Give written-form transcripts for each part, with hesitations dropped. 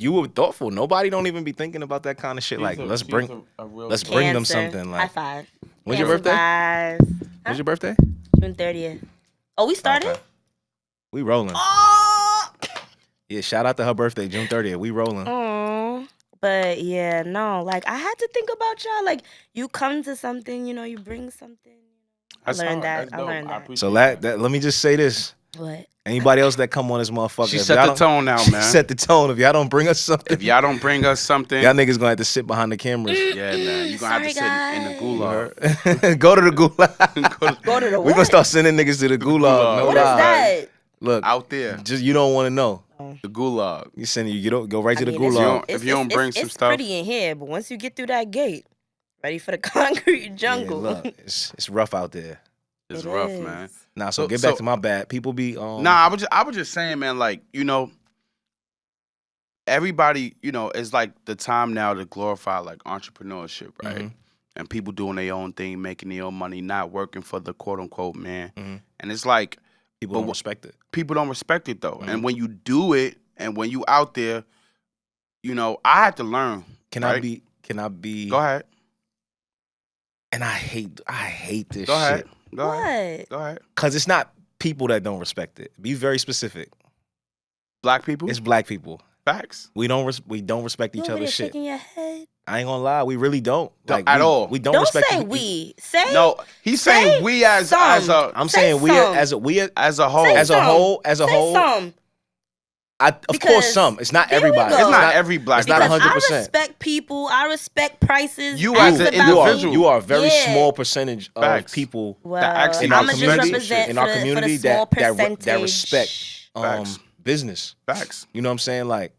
you were thoughtful. Nobody don't even be thinking about that kind of shit. Like, let's bring them something. Like, high five. When's your birthday? Huh? When's your birthday? June 30th. Oh, we started? Okay. We rolling. Oh! Yeah, shout out to her birthday, June 30th. We rolling. Oh, but yeah, no. Like, I had to think about y'all. Like, you come to something, you know, you bring something. I learned that. So let me just say this. What? Anybody else that come on this motherfucker, she set the tone now, man. Set the tone. If y'all don't bring us something, y'all niggas gonna have to sit behind the cameras. Yeah, man. You gonna have to sit in the gulag. Go to the gulag. Go to the what? We gonna start sending niggas to the gulag. No what lie. is that? Look, out there. Just you don't want to know. The gulag. You send you go right to the gulag. If you don't bring some stuff. It's pretty in here, but once you get through that gate, ready for the concrete jungle. Yeah, look, it's rough out there. It's rough, man. Nah, so get back to my bad. People be Nah, I was just saying, man, like, you know, everybody, you know, it's like the time now to glorify like entrepreneurship, right? Mm-hmm. And people doing their own thing, making their own money, not working for the quote unquote man. Mm-hmm. And it's like people don't respect it. People don't respect it though. Mm-hmm. And when you do it and when you out there, you know, I had to learn. Can I be Go ahead. And I hate this Go ahead. shit. Go ahead. Cause it's not people that don't respect it. Be very specific. Black people? It's black people. Facts. We don't respect each other's shit. Shaking your head. I ain't gonna lie, we really don't. Like at all. We don't respect. Don't say we. Say no. He's saying we as a. I'm saying we as a whole. As a whole. Some. Of course, some. It's not everybody. It's not every black. It's not 100%. I respect people. I respect prices. You as an individual. You are a very small percentage of people in our community that respect business. Facts. You know what I'm saying? Like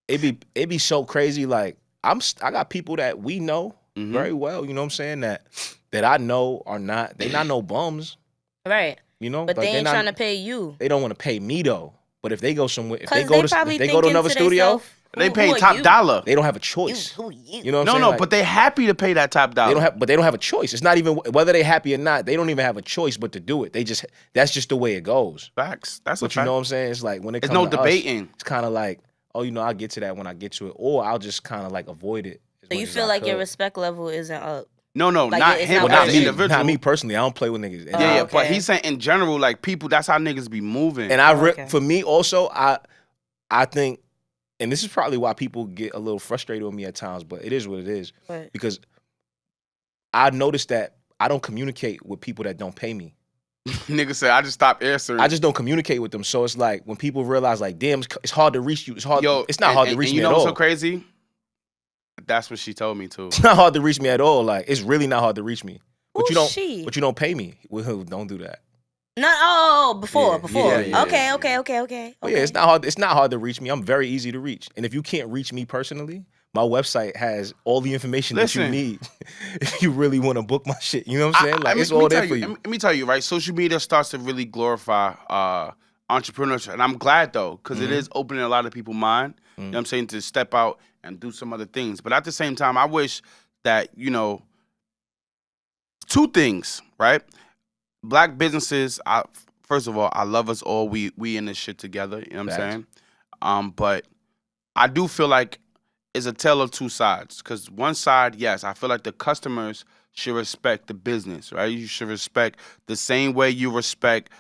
it be so crazy. Like I got people that we know very well. You know what I'm saying? That I know are not. They not no bums. Right. You know, but they ain't trying to pay you. They don't want to pay me though. But if they go somewhere, if they go to another studio, they paying top dollar. They don't have a choice. You know what I'm saying? No, but they happy to pay that top dollar. They don't have a choice. It's not even whether they happy or not. They don't even have a choice but to do it. That's just the way it goes. Facts. That's what you know what I'm saying. It's like when it comes no to debating. Us, it's kind of like, oh, you know, I'll get to that when I get to it, or I'll just kind of like avoid it. So you feel like your respect level isn't up? No, like not him. Not me. Not me personally. I don't play with niggas. Yeah, okay. But he's saying in general, like people, that's how niggas be moving. And for me also, I think, and this is probably why people get a little frustrated with me at times, but it is what it is. Right. Because I noticed that I don't communicate with people that don't pay me. Nigga said, I just stopped answering. I just don't communicate with them. So it's like when people realize like, damn, it's hard to reach you. It's hard. It's not hard to reach me at all. You know what's so crazy? That's what she told me too. It's not hard to reach me at all. Like it's really not hard to reach me. But Who's she? But you don't pay me. Well, don't do that. No, before. Yeah. Okay. Oh, yeah, it's not hard. It's not hard to reach me. I'm very easy to reach. And if you can't reach me personally, my website has all the information that you need if you really want to book my shit. You know what I'm saying? Like it's all there for you. Let me tell you, right? Social media starts to really glorify entrepreneurship, and I'm glad though, because it is opening a lot of people's mind. You know what I'm saying, to step out and do some other things. But at the same time, I wish that, you know, two things, right? Black businesses, first of all, I love us all. We in this shit together, you know what I'm saying? But I do feel like it's a tale of two sides. Because one side, yes, I feel like the customers should respect the business, right? You should respect the same way you respect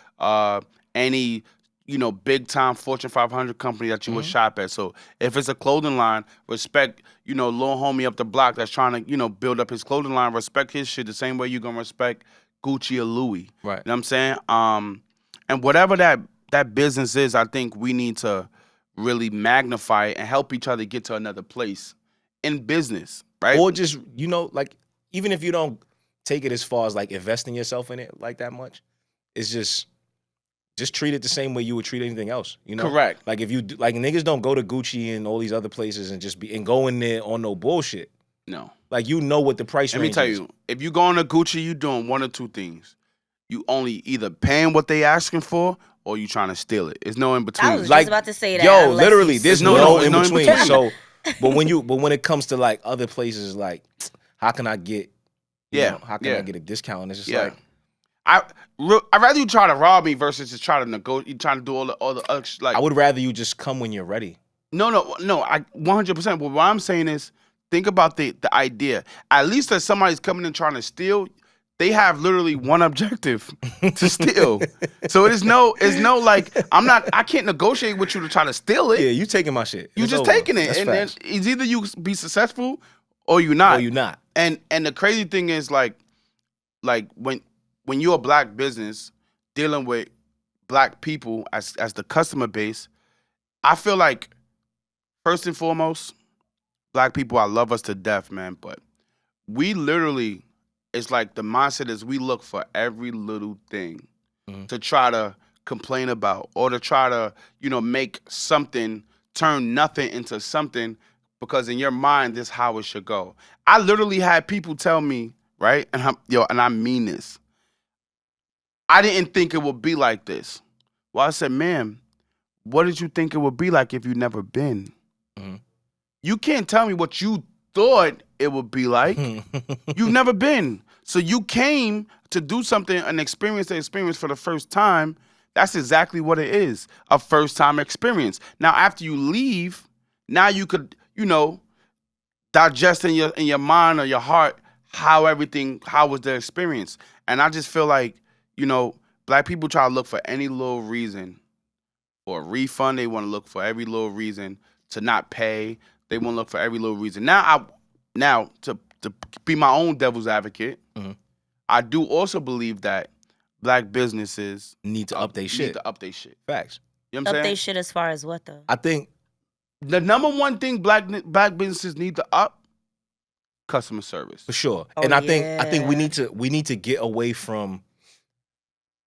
any, you know, big time Fortune 500 company that you would shop at. So if it's a clothing line, respect, you know, little homie up the block that's trying to, you know, build up his clothing line, respect his shit the same way you're going to respect Gucci or Louis. Right. You know what I'm saying? And whatever that business is, I think we need to really magnify it and help each other get to another place in business, right? Or just, you know, like, even if you don't take it as far as like investing yourself in it like that much, it's just treat it the same way you would treat anything else, you know? Correct. Like if you, like niggas don't go to Gucci and all these other places and go in there on no bullshit. No. Like you know what the price range is. Let me tell you, if you going to Gucci, you doing one or two things. You only either paying what they asking for or you trying to steal it. There's no in between. I was just about to say that. Yo, literally, there's no in between. between. So, but when it comes to like other places, like how can I get, how can I get a discount? And it's just like, I'd rather you try to rob me versus just try to negotiate. You trying to do all the other like. I would rather you just come when you're ready. No, I 100%. But what I'm saying is, think about the idea. At least if somebody's coming and trying to steal, they have literally one objective to steal. So it's no like I can't negotiate with you to try to steal it. Yeah, you taking my shit. You It's just over. taking it, That's and then facts. it's either you be successful or you not. Or you not. And the crazy thing is like when you're a black business dealing with black people as the customer base, I feel like first and foremost, black people, I love us to death, man. But we literally, it's like the mindset is we look for every little thing to try to complain about or to try to, make something turn nothing into something because in your mind, this is how it should go. I literally had people tell me, right? And I mean this. I didn't think it would be like this. Well, I said, man, what did you think it would be like if you never been? You can't tell me what you thought it would be like. You've never been. So you came to do something, an experience the experience for the first time. That's exactly what it is, a first-time experience. Now, after you leave, now you could, digest in your mind or your heart how was the experience. And I just feel like, black people try to look for any little reason for a refund. They want to look for every little reason to not pay. They want to look for every little reason. Now to be my own devil's advocate, I do also believe that black businesses need to update shit. Facts. You know what I'm saying? Update shit as far as what though? I think the number one thing black businesses need to up customer service. for sure. Oh, And I think we need to get away from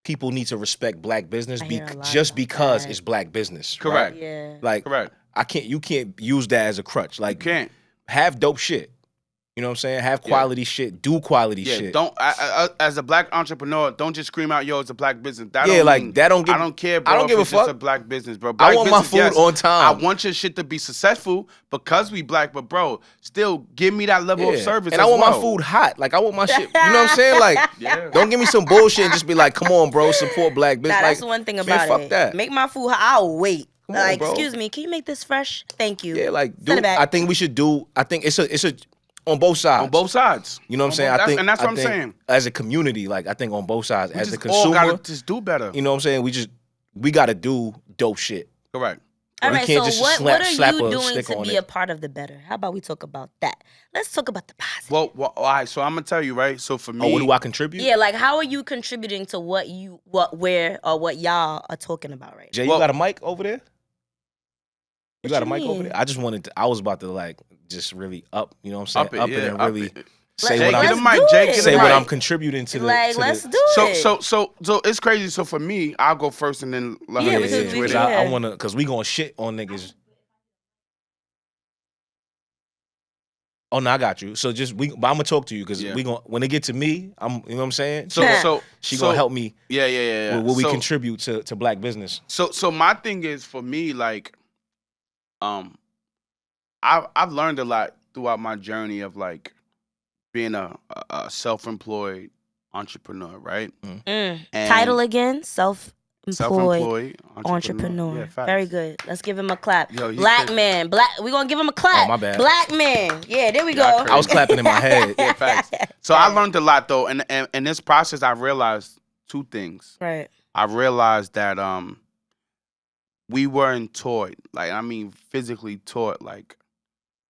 people need to respect black business I hear a lot just about because that. it's black business. Correct. Right? Yeah. Like Correct. you can't use that as a crutch. Like You can't. have dope shit. You know what I'm saying? Have quality shit. Do quality shit. Don't as a black entrepreneur, don't just scream out, "Yo, it's a black business." That Yeah, don't like, mean- that don't give- I don't care, bro. I don't give a if it's just fuck. a black business, bro. I Black want my business, food on time. I want your shit to be successful because we black, but bro, still give me that level of service. And I as want well. my food hot. Like I want my shit. You know what I'm saying? Like, Yeah. don't give me some bullshit and just be like, "Come on, bro, support black business." Nah, that's like, one thing man, about fuck it. that. Make my food hot. I'll wait. Come on, Like, bro. excuse me, can you make this fresh? Thank you. Yeah, like, Send it back. I think we should do. I think it's a on both sides. On both sides. You know what I'm saying? And that's what I'm saying. As a community, like I think on both sides, We as a just all consumer, gotta just do better. you know what I'm saying? We gotta do dope shit. Correct. All You right, can't so just what are slap you a doing stick to on be it. a part of the better? How about we talk about that? Let's talk about the positive. Well, all right. So I'm gonna tell you, right. So for me, Oh, what do I contribute? Yeah, like how are you contributing to what y'all are talking about right now? Jay, you Well- got a mic over there? You What got a you mic over mean? there? I was about to like just really up, you know what I'm saying? up it, and up really it. say Jay, what get I'm the mic, do Jay, it. get the say mic. what I'm contributing to the Like, to let's the, do it. So it's crazy. So for me, I'll go first and then let her Yeah, get because into we- it. yeah. I wanna cause we gonna shit on niggas. Oh no, I got you. So but I'm gonna talk to you because Yeah. we gonna when it get to me, you know what I'm saying? So she gonna help me Yeah. with what we So- contribute to black business. So my thing is for me, like, I've learned a lot throughout my journey of like being a self-employed entrepreneur, right? And Title again, self-employed Self-employed entrepreneur. Yeah, facts. Very good. Let's give him a clap. Yo, he Black crazy. man. We're going to give him a clap. Oh, my bad. Black man. Yeah, there we Y'all go. crazy. I was clapping in my head. Yeah, facts. So I learned a lot though, and in this process, I realized two things. Right. I realized that we weren't taught, like I mean physically taught, like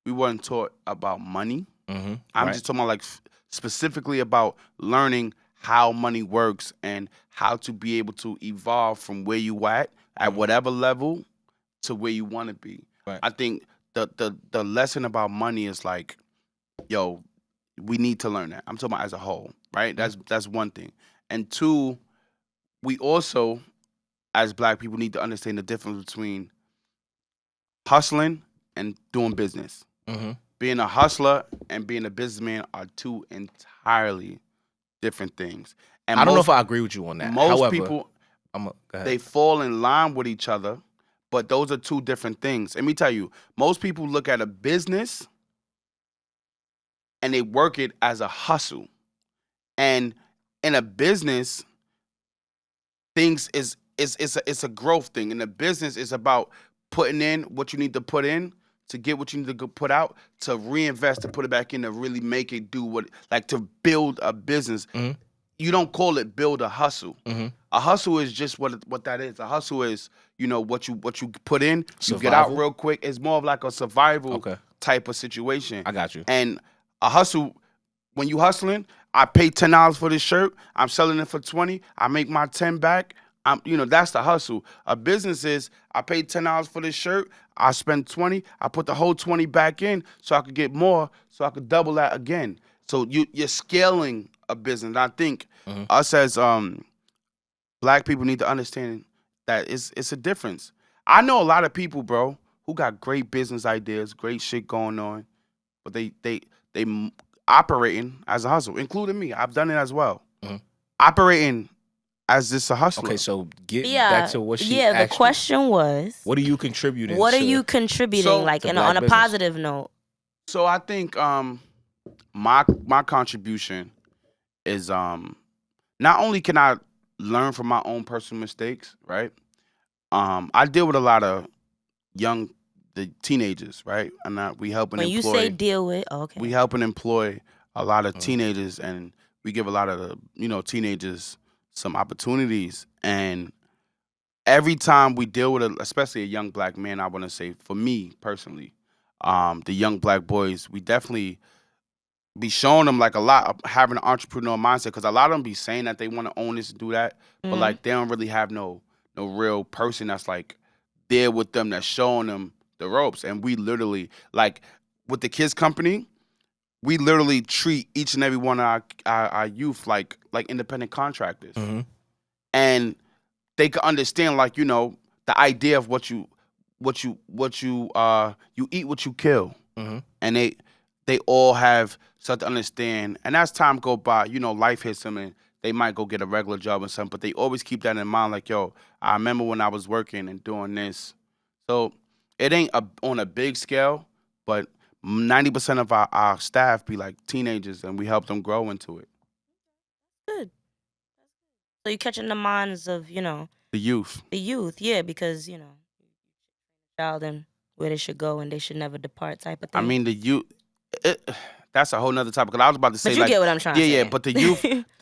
we weren't taught about money. Mm-hmm. I'm just talking about like specifically about learning how money works and how to be able to evolve from where you at whatever level to where you want to be. Right. I think the lesson about money is like, yo, we need to learn that. I'm talking about as a whole, right? That's one thing. And two, we also, as black people, need to understand the difference between hustling and doing business. Mm-hmm. Being a hustler and being a businessman are two entirely different things. And I don't know if I agree with you on that. most However, people, go ahead. they fall in line with each other, but those are two different things. Let me tell you, most people look at a business and they work it as a hustle. And in a business, things it's a growth thing. In a business, it's about putting in what you need to put in to get what you need to put out, to reinvest, to put it back in, to really make it do what, like to build a business. Mm-hmm. You don't call it build a hustle. Mm-hmm. A hustle is just what that is. A hustle is, you know, what you put in, you get Survival? out real quick. It's more of like a survival type of situation. I got you. And a hustle, when you hustling, I pay $10 for this shirt. I'm selling it for 20. I make my 10 back. You know, that's the hustle. A business is, I paid $10 for this shirt. I spend 20. I put the whole 20 back in so I could get more, so I could double that again. So you're scaling a business. And I think us as Black people need to understand that it's a difference. I know a lot of people, bro, who got great business ideas, great shit going on, but they operating as a hustle, including me. I've done it as well. Operating as this a hustler. Okay, so get back to what she asked the question was, what are you contributing? What are you contributing, like on a positive note? So I think my contribution is not only can I learn from my own personal mistakes, right? I deal with a lot of the teenagers, right? And we help and when employ. When you say deal with, okay. We help and employ a lot of teenagers, and we give a lot of the, teenagers some opportunities. And every time we deal with especially a young Black man, I want to say, for me personally, the young Black boys, we definitely be showing them like a lot of having an entrepreneur mindset, because a lot of them be saying that they want to own this and do that, but like they don't really have no real person that's like there with them, that's showing them the ropes. And we literally, like with the kids company, we literally treat each and every one of our youth like independent contractors. And they can understand, like, the idea of what you eat what you kill. And they all have such to understand. And as time go by, life hits them and they might go get a regular job or something, but they always keep that in mind, like, yo, I remember when I was working and doing this. So it ain't on a big scale, but 90% of our staff be like teenagers, and we help them grow into it. Good. So you're catching the minds of, the youth. The youth, yeah, because, child and where they should go and they should never depart type of thing. I mean, the youth, that's a whole nother topic. Because I was about to say, but you get what I'm trying to say. Yeah, but the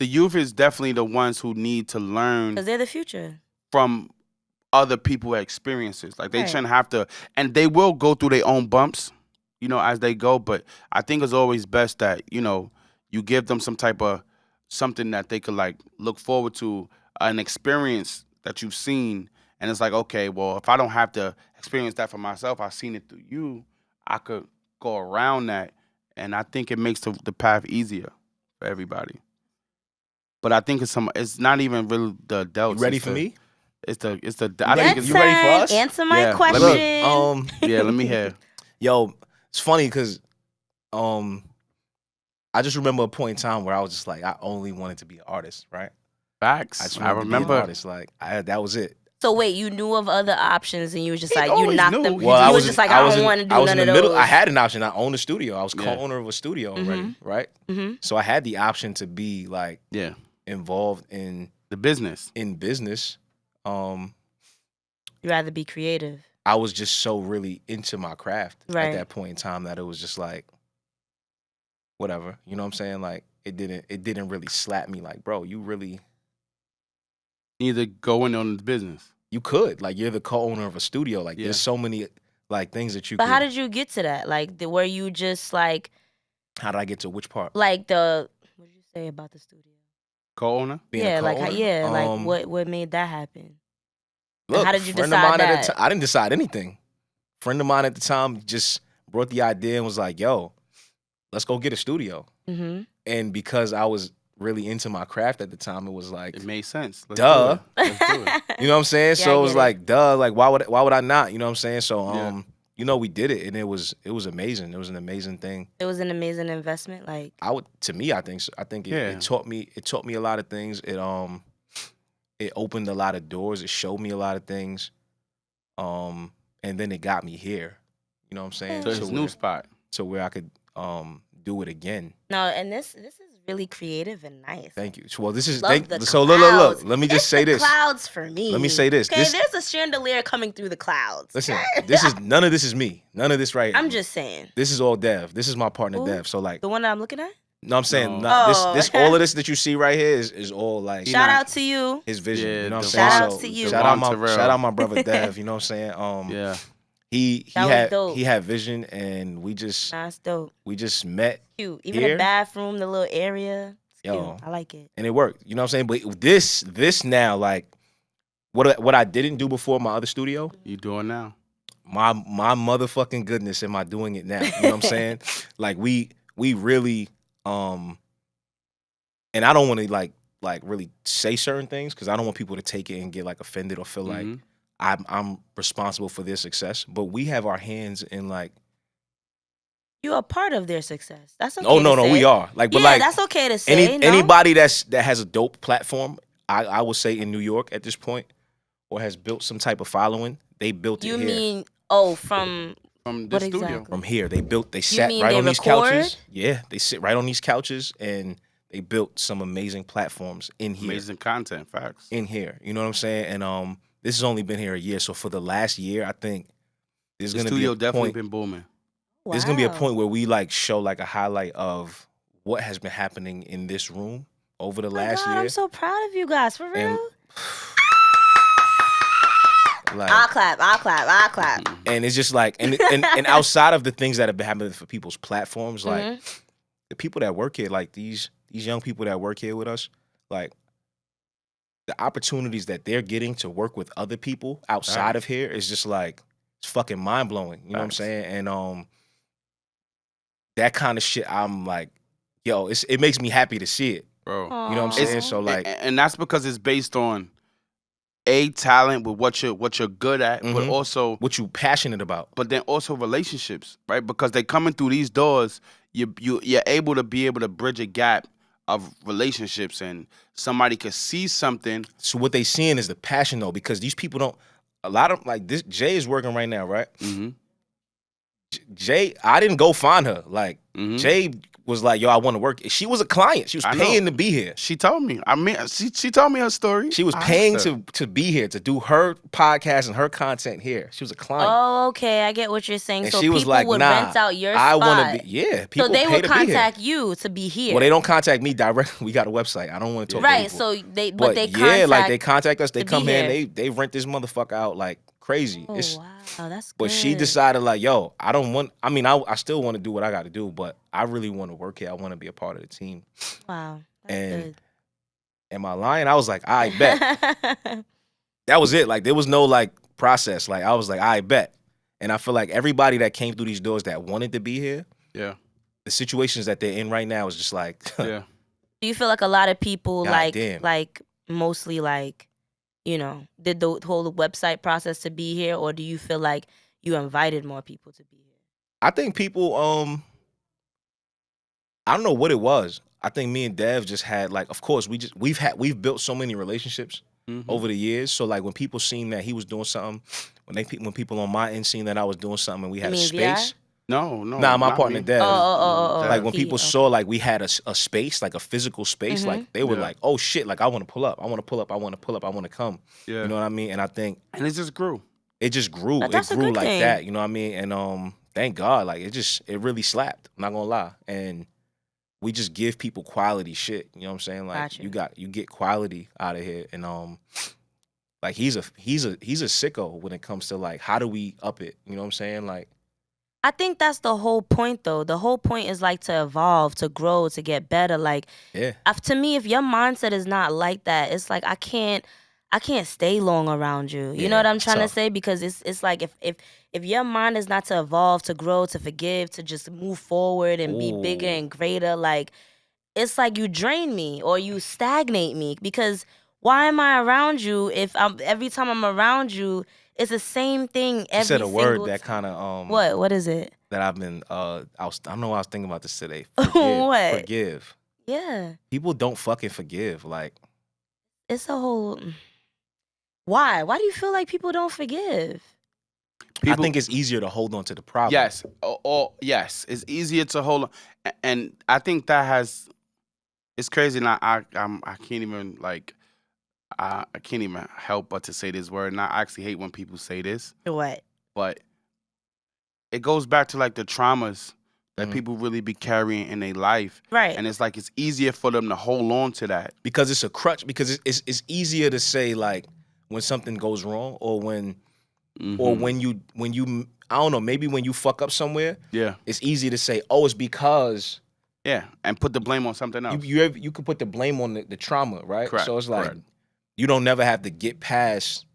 youth is definitely the ones who need to learn. Because they're the future. From other people's experiences. Like, they shouldn't have to, and they will go through their own bumps, as they go. But I think it's always best that, you give them some type of something that they could, like, look forward to, an experience that you've seen. And it's like, okay, well, if I don't have to experience that for myself, I've seen it through you, I could go around that. And I think it makes the path easier for everybody. But I think it's not even really the adults. You ready for me? It's the. I think you ready for us? Answer my question. Let me hear. Yo, it's funny because I just remember a point in time where I was just like, I only wanted to be an artist, right? Facts. I remember. To be an artist. Like, that was it. So wait, you knew of other options, and you was just like, you knocked them. Well, you was just like, I don't want to do none of those. I had an option. I owned a studio. I was co-owner of a studio already, right? So I had the option to be like, involved in the business. In business, you'd rather be creative. I was just so really into my craft at that point in time that it was just like, whatever. You know what I'm saying? Like, it didn't really slap me. Like, bro, you really either go in on the business. You could, like, you're the co-owner of a studio. Like, there's so many like things that you. But how did you get to that? Like, were you just like? How did I get to which part? Like what did you say about the studio? Co-owner. Like what made that happen? Look, how did you decide that? I didn't decide anything. Friend of mine at the time just brought the idea and was like, "Yo, let's go get a studio." And because I was really into my craft at the time, it was like, it made sense. Let's do it. You know what I'm saying? So it was like, duh, like why would I not? You know what I'm saying? So we did it, and it was amazing. It was an amazing thing. It was an amazing investment. Like, I think so. I think it taught me a lot of things. It opened a lot of doors. It showed me a lot of things. And then it got me here. You know what I'm saying? So it's a new spot. To where I could do it again. No, and this is really creative and nice. Thank you. Well, this is Love the so clouds. look. Let me just It's say the this. Clouds for me. Let me say this. Okay, there's a chandelier coming through the clouds. Listen, none of this is me. None of this right. I'm just saying. This is all Dev. This is my partner Who? Dev. So like The one that I'm looking at? no, I'm saying No. this all of this that you see right here is all like Shout out to you. his vision. Yeah, you know what I'm Shout saying? out to you. Shout out my brother Dev. You know what I'm saying? Yeah. He That was had dope. he had vision, and we just Dope. met, Cute. Even here. the bathroom, the little area. It's Yo. cute. I like it. and it worked. You know what I'm saying? But this now, like what I didn't do before my other studio, You doing now? my motherfucking goodness, am I doing it now? You know what I'm saying? Like we really and I don't want to like really say certain things because I don't want people to take it and get like offended or feel like I'm responsible for their success. But we have our hands in like You're a part of their success. That's okay. no, to say. we are like, but Yeah, like that's okay to say. No? anybody that has a dope platform, I would say in New York at this point, or has built some type of following, they built it You here. mean from From the what studio. exactly? From here, they sat mean right they on these record? couches. Yeah, they sit right on these couches and they built some amazing platforms in here. Amazing content, facts. In here, you know what I'm saying? And this has only been here a year, so for the last year, I think there's The gonna be studio a definitely point. been booming. There's gonna be a Wow. point where we like show like a highlight of what has been happening in this room over the Oh my last God, year. I'm so proud of you guys. For real. And, like, I'll clap. and it's just like, and outside of the things that have been happening for people's platforms, like Mhm. the people that work here, like these young people that work here with us, like the opportunities that they're getting to work with other people outside of here is just like it's fucking mind blowing. You know what I'm Facts. saying? And that kind of shit, I'm like, yo, it makes me happy to see it. Bro. You know what I'm Aw. saying? So like, and that's because it's based on talent with what you're good at, but Mhm. also what you passionate about? but then also relationships, right? Because they coming through these doors, you're able to bridge a gap of relationships, and somebody could see something. So what they seeing is the passion though, because these people don't. A lot of like this. Jay is working right now, right? Mm-hmm. Jay, I didn't go find her. Like Mhm. Jay was like, "Yo, I want to work." She was a client. She was I know. paying to be here. She told me. I mean, she told me her story. She was I paying asked her. to be here to do her podcast and her content here. She was a client, Oh, okay. I get what you're saying. and So she was people like, would "Nah, rent out your I spot. want to be." Yeah, people So they pay would to be here. contact you to be here. Well, they don't contact me directly. We got a website. I don't want to talk to right. people. So they But they yeah, like they contact contact us. They to come be here and here. they rent this motherfucker out like crazy. Oh It's, wow, that's good. but she decided like, yo, I don't want. I mean, I still want to do what I got to do, but I really want to work here. I want to be a part of the team. Wow, that's And am I lying? I was like, I bet. good. That was it. Like there was no like process. Like I was like, I bet. And I feel like everybody that came through these doors that wanted to be here, Yeah. the situations that they're in right now is just like, Yeah. Do you feel like a lot of people God damn. like mostly like, you know, did the whole website process to be here, or do you feel like you invited more people to be here? I think people, I don't know what it was. I think me and Dev just had like, of course, we've built so many relationships Mhm. over the years. So like when people seen that he was doing something, when people on my end seen that I was doing something and we had a mean VI? space. No. Nah, my not partner me. Dev. Oh. Like when He- people okay. saw like we had a space, like a physical space, Mhm. like they were Yeah. like, oh shit, like I want to pull up, I want to pull up, I want to pull up, I want to come. Yeah. You know what I mean? And I think And it just grew. it just grew. That's a It grew good like thing. that. You know what I mean? And thank God, like it really slapped. I'm not gonna lie. And we just give people quality shit. You know what I'm saying? Like Gotcha. you get quality out of here. And like he's a sicko when it comes to like how do we up it? You know what I'm saying? Like I think that's the whole point, though. The whole point is like to evolve, to grow, to get better. Like, yeah. to me, if your mindset is not like that, it's like I can't stay long around you. You know Yeah, what I'm it's trying to tough. say? Because it's like if your mind is not to evolve, to grow, to forgive, to just move forward and be bigger Ooh. and greater, like it's like you drain me or you stagnate me. Because why am I around you if every time I'm around you, it's the same thing every You said a word single that time? kind of What is it? that I've been I don't know why I was thinking about this today. What? Forgive. Yeah, People don't fucking forgive. Like it's a whole. Why? Why do you feel like people don't forgive? I think it's easier to hold on to the problem. Yes. Yes. It's easier to hold on. And I think that has It's crazy, and I can't even like I can't even help but to say this word. And I actually hate when people say this, What? but it goes back to like the traumas that Mhm. people really be carrying in their life, Right. and it's like it's easier for them to hold on to that. Because it's a crutch. Because it's easier to say like when something goes wrong, or when you I don't know, maybe when you fuck up somewhere, Yeah, it's easy to say, oh, it's because yeah, and put the blame on something else. you could put the blame on the trauma, right? Correct, So it's like correct. you don't never have to get past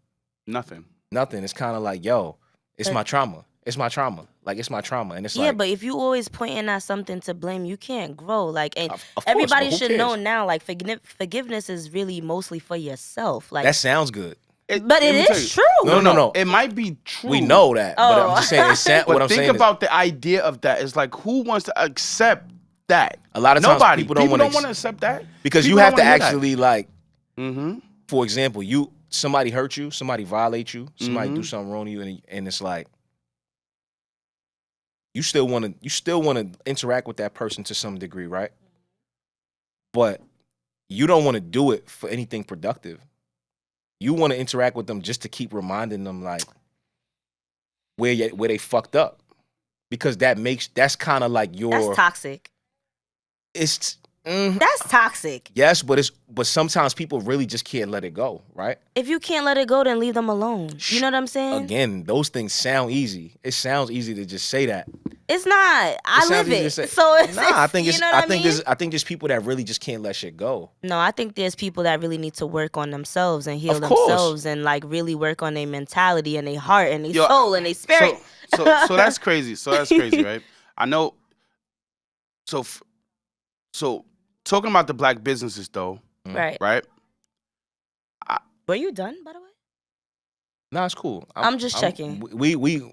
Nothing. nothing. It's kind of like, yo, it's But- my trauma. It's my trauma. Like, it's my trauma. And it's Yeah, like, but if you always pointing at something to blame, you can't grow. Like, and of course, everybody but who should know cares? now. Like, forgiveness is really mostly for yourself. Like, That sounds good. but let it me tell is you. true. No. It might be true. We know that. But Oh. I'm just saying, But what I'm think saying about the idea of that. It's like, who wants to accept that? is, a lot of times Nobody. people don't want want to accept that. because People you have don't to wanna hear that. actually, like, Mm-hmm. for example, somebody hurt you, somebody violate you, somebody do Mhm. something wrong to you, and it's like, you still want to interact with that person to some degree, right? But you don't want to do it for anything productive. You want to interact with them just to keep reminding them like where they fucked up, because that's kind of like your That's toxic. it's That's toxic. yes, but sometimes people really just can't let it go, right? If you can't let it go, then leave them alone. You know what I'm saying? Again, those things sound easy. It sounds easy to just say that. It's not. I sounds live easy to it. say. So it's, I think you it's. know what I think mean? I think there's people that really just can't let shit go. No, I think there's people that really need to work on themselves and heal Of course. themselves and like really work on their mentality and their heart and their Yo, soul and their spirit. So that's crazy. So that's crazy, right? I know. So talking about the black businesses though, Right. right? Were you done, by the way? Nah, it's cool. I'm just checking. We All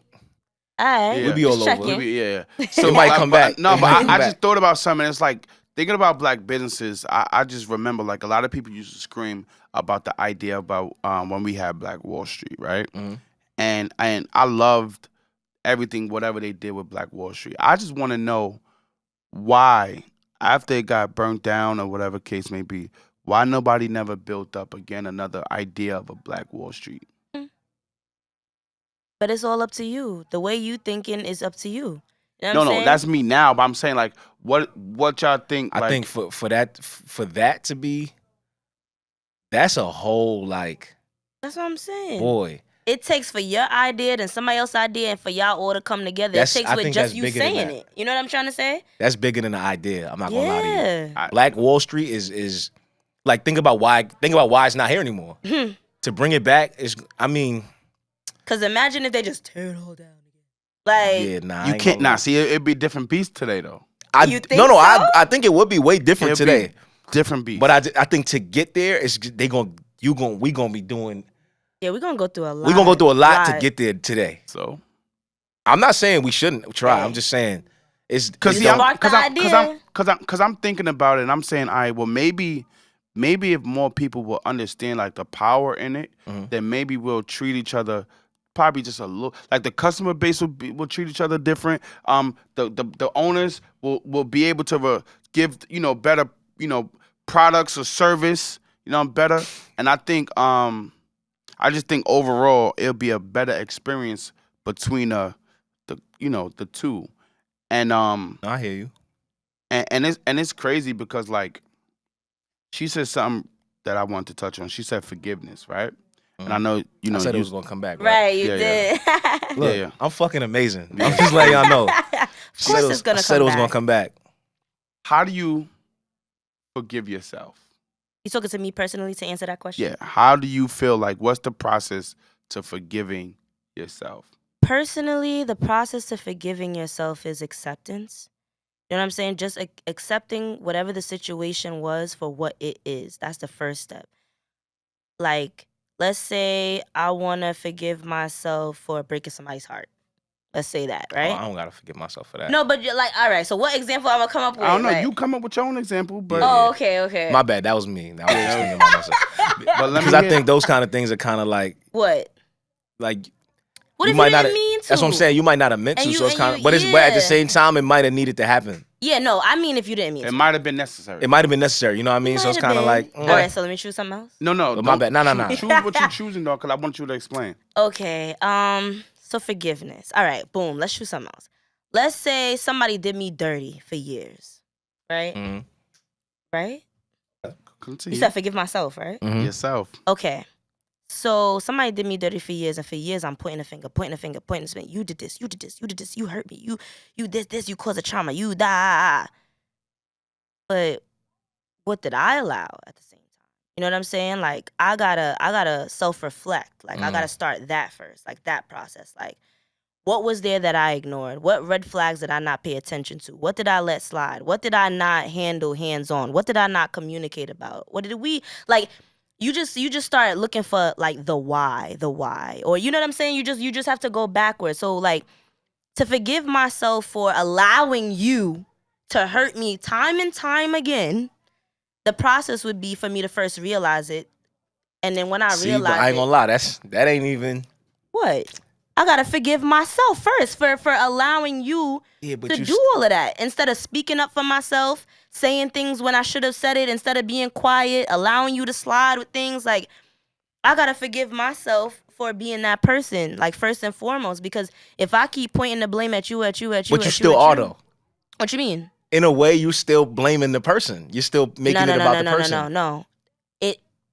right. Yeah. we be all Just over. checking. Yeah. It might come back. No, It but might come I back. just thought about something. It's like thinking about black businesses. I just remember like a lot of people used to scream about the idea about when we had Black Wall Street, right? Mhm. And I loved everything, whatever they did with Black Wall Street. I just want to know why, after it got burnt down or whatever case may be, why nobody never built up again another idea of a Black Wall Street. But it's all up to you. The way you thinking is up to you. You know what No, I'm saying? that's me now. But I'm saying like, what y'all think? I like, think for that to be, that's a whole like That's what I'm saying. boy. It takes for your idea and somebody else's idea and for y'all all to come together. That's- It takes I with think just that's you bigger than saying that. it. You know what I'm trying to say? That's bigger than the idea. I'm not gonna lie to you. Yeah. Black Wall Street is like think about why it's not here anymore. To bring it back is, I mean, Because imagine if they just tear it all down again. Like, yeah, nah. I you ain't can't gonna lie. see it'd be different beast today though. You think no, so? I think it would be way different It'd be today. different beast. But I think to get there, we gonna be doing. yeah, we're going to go through a lot. We gonna go through a lot to get there today. so I'm not saying we shouldn't try. Right. I'm just saying it's because You sparked the idea. I'm thinking about it and I'm saying, all right, well maybe if more people will understand like the power in it, Mhm. then maybe we'll treat each other probably just a little like the customer base will treat each other different. The owners will be able to give better products or service better. And I think I just think overall it'll be a better experience between the two. And I hear you. and it's crazy because like she said something that I wanted to touch on. She said forgiveness, right? And I know I said it was gonna come back. Right, you Yeah, did. Look, Yeah. I'm fucking amazing. I'm just letting y'all know. Of course it's going I to said come it was back. gonna come back. How do you forgive yourself? You talking to me personally to answer that question? Yeah. How do you feel like what's the process to forgiving yourself? Personally, the process to forgiving yourself is acceptance. You know what I'm saying? Just accepting whatever the situation was for what it is. That's the first step. Like, let's say I want to forgive myself for breaking somebody's heart. Let's say that, right? Oh, I don't gotta forgive myself for that. No, but you're like, all right, so what example I'm going to come up with? I don't know. Like- You come up with your own example, but Oh, okay. My bad. That was me. That was just thinking about myself. but let me Because I hear- think those kind of things are kind of like What? What you if you might didn't not. mean to? That's what I'm saying. You might not have meant And to, you- so it's and kind of. you- But at the yeah. same time, it might have needed to happen. Yeah, no, I mean if you didn't mean It to. might have been necessary. It might have been necessary. You know what I mean? So it's kind of like. All right, so let me choose something else. No, But my bad. No. Choose what you're choosing, though, because I want you to explain. Okay, so forgiveness. All right, boom, let's choose something else. Let's say somebody did me dirty for years, right? Mm-hmm. Right? Continue. You said forgive myself, right? Mm-hmm. Yourself. Okay. So somebody did me dirty for years, and for years I'm pointing a finger. You did this, you hurt me, you did this, you caused a trauma, you die. But what did I allow at the same time? You know what I'm saying? Like I gotta self-reflect. Like I gotta start that first, like that process. Like what was there that I ignored? What red flags did I not pay attention to? What did I let slide? What did I not handle hands-on? What did I not communicate about? What did we like? You just start looking for like the why, or you know what I'm saying? You just have to go backwards. So like to forgive myself for allowing you to hurt me time and time again, the process would be for me to first realize it, and then when I realize but I ain't gonna lie, that ain't even what I gotta forgive myself first for allowing you to do all of that instead of speaking up for myself, saying things when I should have said it instead of being quiet, allowing you to slide with things. Like I gotta forgive myself for being that person, like first and foremost, because if I keep pointing the blame at you, but you still are though. What you mean? In a way, you still blaming the person. You're still making it about the person. No.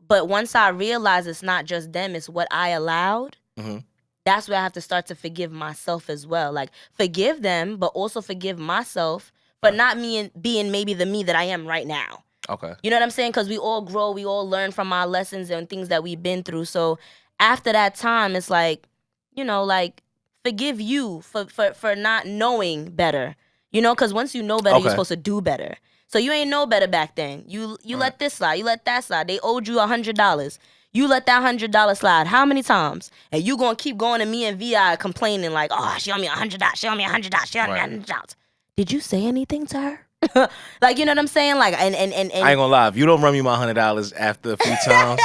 But once I realize it's not just them, it's what I allowed. Mm-hmm. That's where I have to start to forgive myself as well. Like forgive them, but also forgive myself for not being maybe the me that I am right now. Okay. You know what I'm saying? Because we all grow, we all learn from our lessons and things that we've been through. So after that time, it's like, you know, like forgive you for not knowing better. You know, because once you know better, you're supposed to do better. So you ain't know better back then. You let this slide, you let that slide. They owed you $100. You let that $100 slide how many times? And you gonna keep going to me and VI complaining like, oh, she owe me $100, she owe me $100, she owe me $100. Did you say anything to her? Like, you know what I'm saying? Like, and I ain't gonna lie, if you don't run me my $100 after a few times,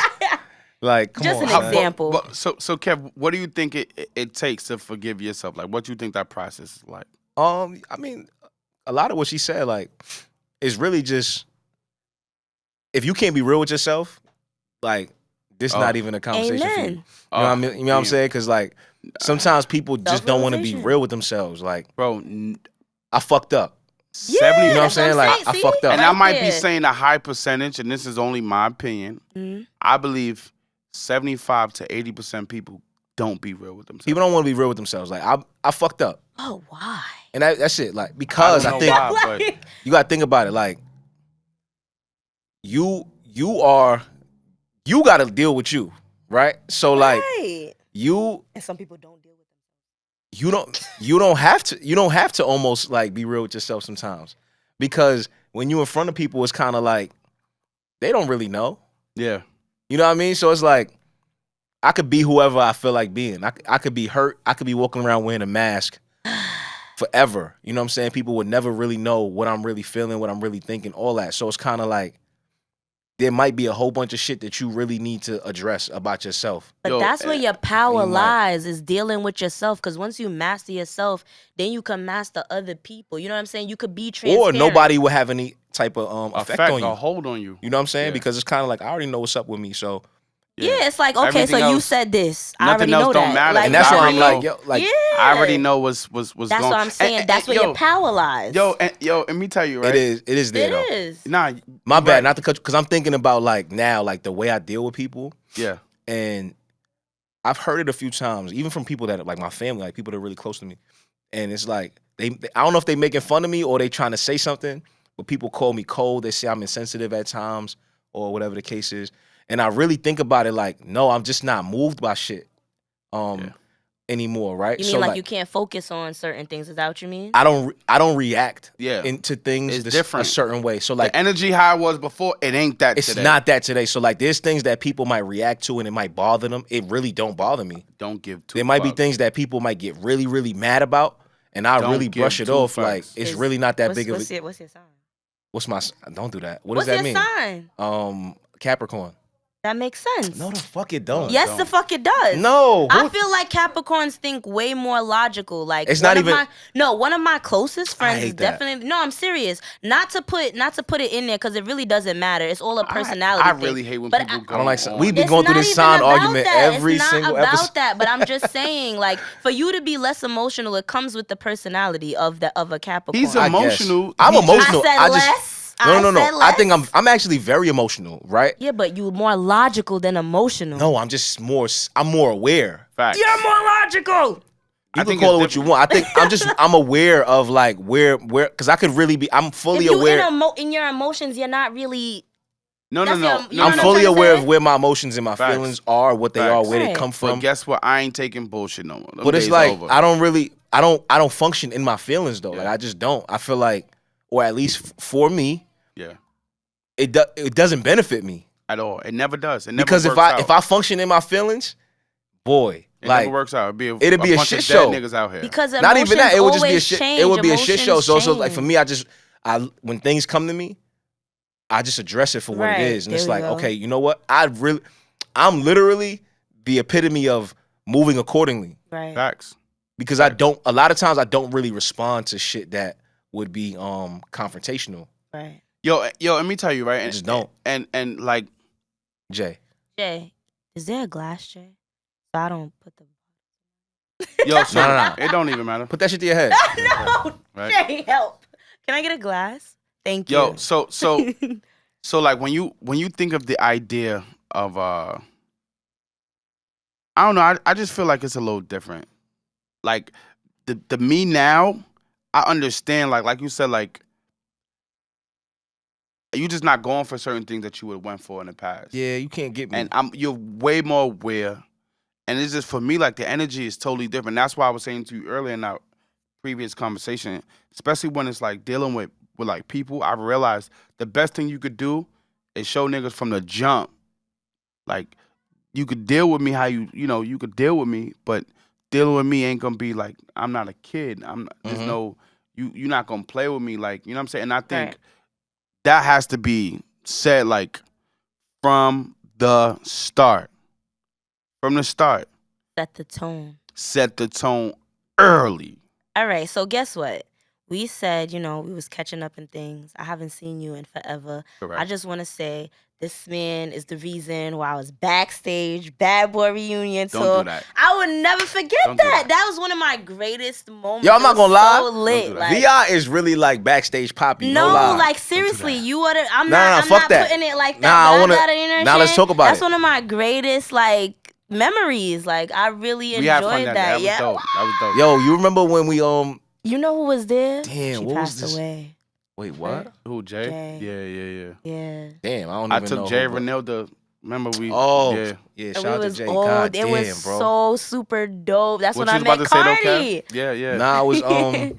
like, come just on. An example. So Kev, what do you think it takes to forgive yourself? Like, what do you think that process is like? I mean, a lot of what she said, like, is really just if you can't be real with yourself, like, this not even a conversation for you. You know what I mean? You know what I'm saying? Because like sometimes people just don't want to be real with themselves. Like, bro, I fucked up. 70, you know what I'm saying? Like, I fucked up. And I might be saying a high percentage, and this is only my opinion. Mm-hmm. I believe 75 to 80% people don't be real with themselves. People don't want to be real with themselves. Like, I fucked up. Oh, why? And that's it. Like, because I think why, you got to think about it. Like, you got to deal with you, right? So like you and some people don't deal with them. You don't have to almost like be real with yourself sometimes, because when you in front of people, it's kind of like they don't really know. Yeah, you know what I mean. So it's like I could be whoever I feel like being. I could be hurt. I could be walking around wearing a mask forever. You know what I'm saying? People would never really know what I'm really feeling, what I'm really thinking, all that. So it's kind of like there might be a whole bunch of shit that you really need to address about yourself. But that's where your power lies, is dealing with yourself. Because once you master yourself, then you can master other people. You know what I'm saying? You could be transparent. Or nobody will have any type of effect on you. A hold on you. You know what I'm saying? Because it's kind of like, I already know what's up with me, so... Yeah, it's like, okay, everything so else, you said this. I already else know don't that. Matter. Like, and that's why I'm like, I already know what's that's going on. That's what I'm saying. That's where your power lies. Yo, let me tell you, right? It is there, though. It is. Nah, my bad, not to cut you, because I'm thinking about like now, like the way I deal with people. Yeah. And I've heard it a few times, even from people that are like my family, like people that are really close to me. And it's like, I don't know if they making fun of me or they trying to say something, but people call me cold. They say I'm insensitive at times or whatever the case is. And I really think about it like, no, I'm just not moved by shit anymore, right? You mean so like you can't focus on certain things? Is that what you mean? I don't react into things different. A certain way. So like the energy how it was before, it ain't that it's today. It's not that today. So like there's things that people might react to and it might bother them. It really don't bother me. Don't give two There might be things that people might get really, really mad about, and I really brush it off. Like it's really not that big of a... What's your sign? What's my... Don't do that. What does that mean? What's your sign? Capricorn. That makes sense. No, the fuck it don't. Yes, the fuck it does. No. I feel like Capricorns think way more logical. Like it's not even. One of my closest friends is that. definitely. No, I'm serious. Not to put it in there because it really doesn't matter. It's all a personality. I really hate when people go. I don't like. We be going through this sign argument every single episode. It's not about that, but I'm just saying, like, for you to be less emotional, it comes with the personality of a Capricorn. He's emotional. I'm emotional. I said less. No. I think I'm actually very emotional, right? Yeah, but you're more logical than emotional. No, I'm more aware. Facts. You're more logical. You can call it what you want. I think I'm aware of like where because I could really be. I'm fully aware. In your emotions, you're not really. No. I'm fully aware of where my emotions and my feelings are, what they are, where they come from. But guess what? I ain't taking bullshit no more. But it's like I don't function in my feelings though. Yeah. Like I just don't. I feel like, or at least for me. Yeah, it doesn't benefit me at all. It never does. It never because works out. if I function in my feelings, boy, it like never works out. It'd be a shit show. Niggas out here. Because not even that. It would just be a shit. Change. It would be a shit show. So change. like for me, I when things come to me, I just address it for what it is, and it's like, okay, you know what? I'm literally the epitome of moving accordingly. Right. Facts. Because a lot of times I don't really respond to shit that would be confrontational. Right. Yo, let me tell you, right? I just don't. And like Jay, is there a glass, Jay? So I don't put the. Yo, so no. It don't even matter. Put that shit to your head. No, right? Jay, help. Can I get a glass? Thank you. Yo, so like when you think of the idea of I don't know, I just feel like it's a little different. Like the me now, I understand like you said, like you just not going for certain things that you would have went for in the past. Yeah, you can't get me. And you're way more aware. And it's just for me, like the energy is totally different. That's why I was saying to you earlier in our previous conversation, especially when it's like dealing with like people, I realized the best thing you could do is show niggas from the jump. Like you could deal with me how you could deal with me, but dealing with me ain't gonna be like I'm not a kid. There's no you're not gonna play with me, like, you know what I'm saying? And I think that has to be said like from the start. From the start. Set the tone. Set the tone early. All right, so guess what? We said, we was catching up and things. I haven't seen you in forever. Correct. I just want to say this man is the reason why I was backstage, Bad Boy Reunion tour. Don't do that. I would never forget that. That was one of my greatest moments. Yo, I'm not gonna lie. So lit. Like, VI is really like backstage poppy. No, like seriously, you would. I'm not putting it like that. Now let's talk about That's one of my greatest like memories. Like I really enjoyed that. That was dope. That was dope. Yo, you remember when we You know who was there? Damn, she what passed was this? away. Wait, what? Who, Jay? Yeah. Damn, I don't even know. I took Jay Renilda. Remember we? Yeah. Shout out to Jay. God damn, it was bro. So super dope. That's what when I met Cardi. Yeah. Nah, I was I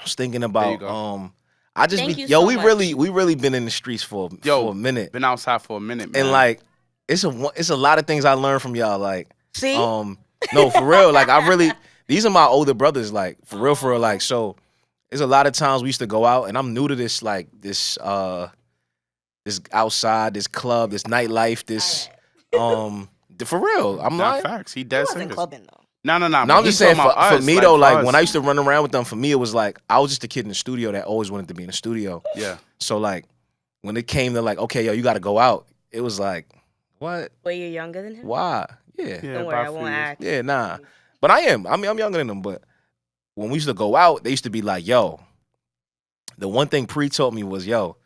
was thinking about I just Thank you yo, so we much. really been in the streets for a minute. Been outside for a minute, man. And like it's a lot of things I learned from y'all. Like see, no, for real. Like I really, these are my older brothers. Like for real. Like so, there's a lot of times we used to go out, and I'm new to this like this outside, this club, this nightlife, this for real. I'm not like facts. He dead wasn't serious. clubbing though. No. No, I'm just saying for me though. Like when I used to run around with them, for me it was like I was just a kid in the studio that always wanted to be in the studio. Yeah. So like when it came to like, okay, yo, you got to go out. It was like, what? Were you younger than him? Why? Yeah. Don't worry, I won't ask. Yeah, nah. But I am. I mean, I'm younger than them. But when we used to go out, they used to be like, yo, the one thing Pre taught me was, yo,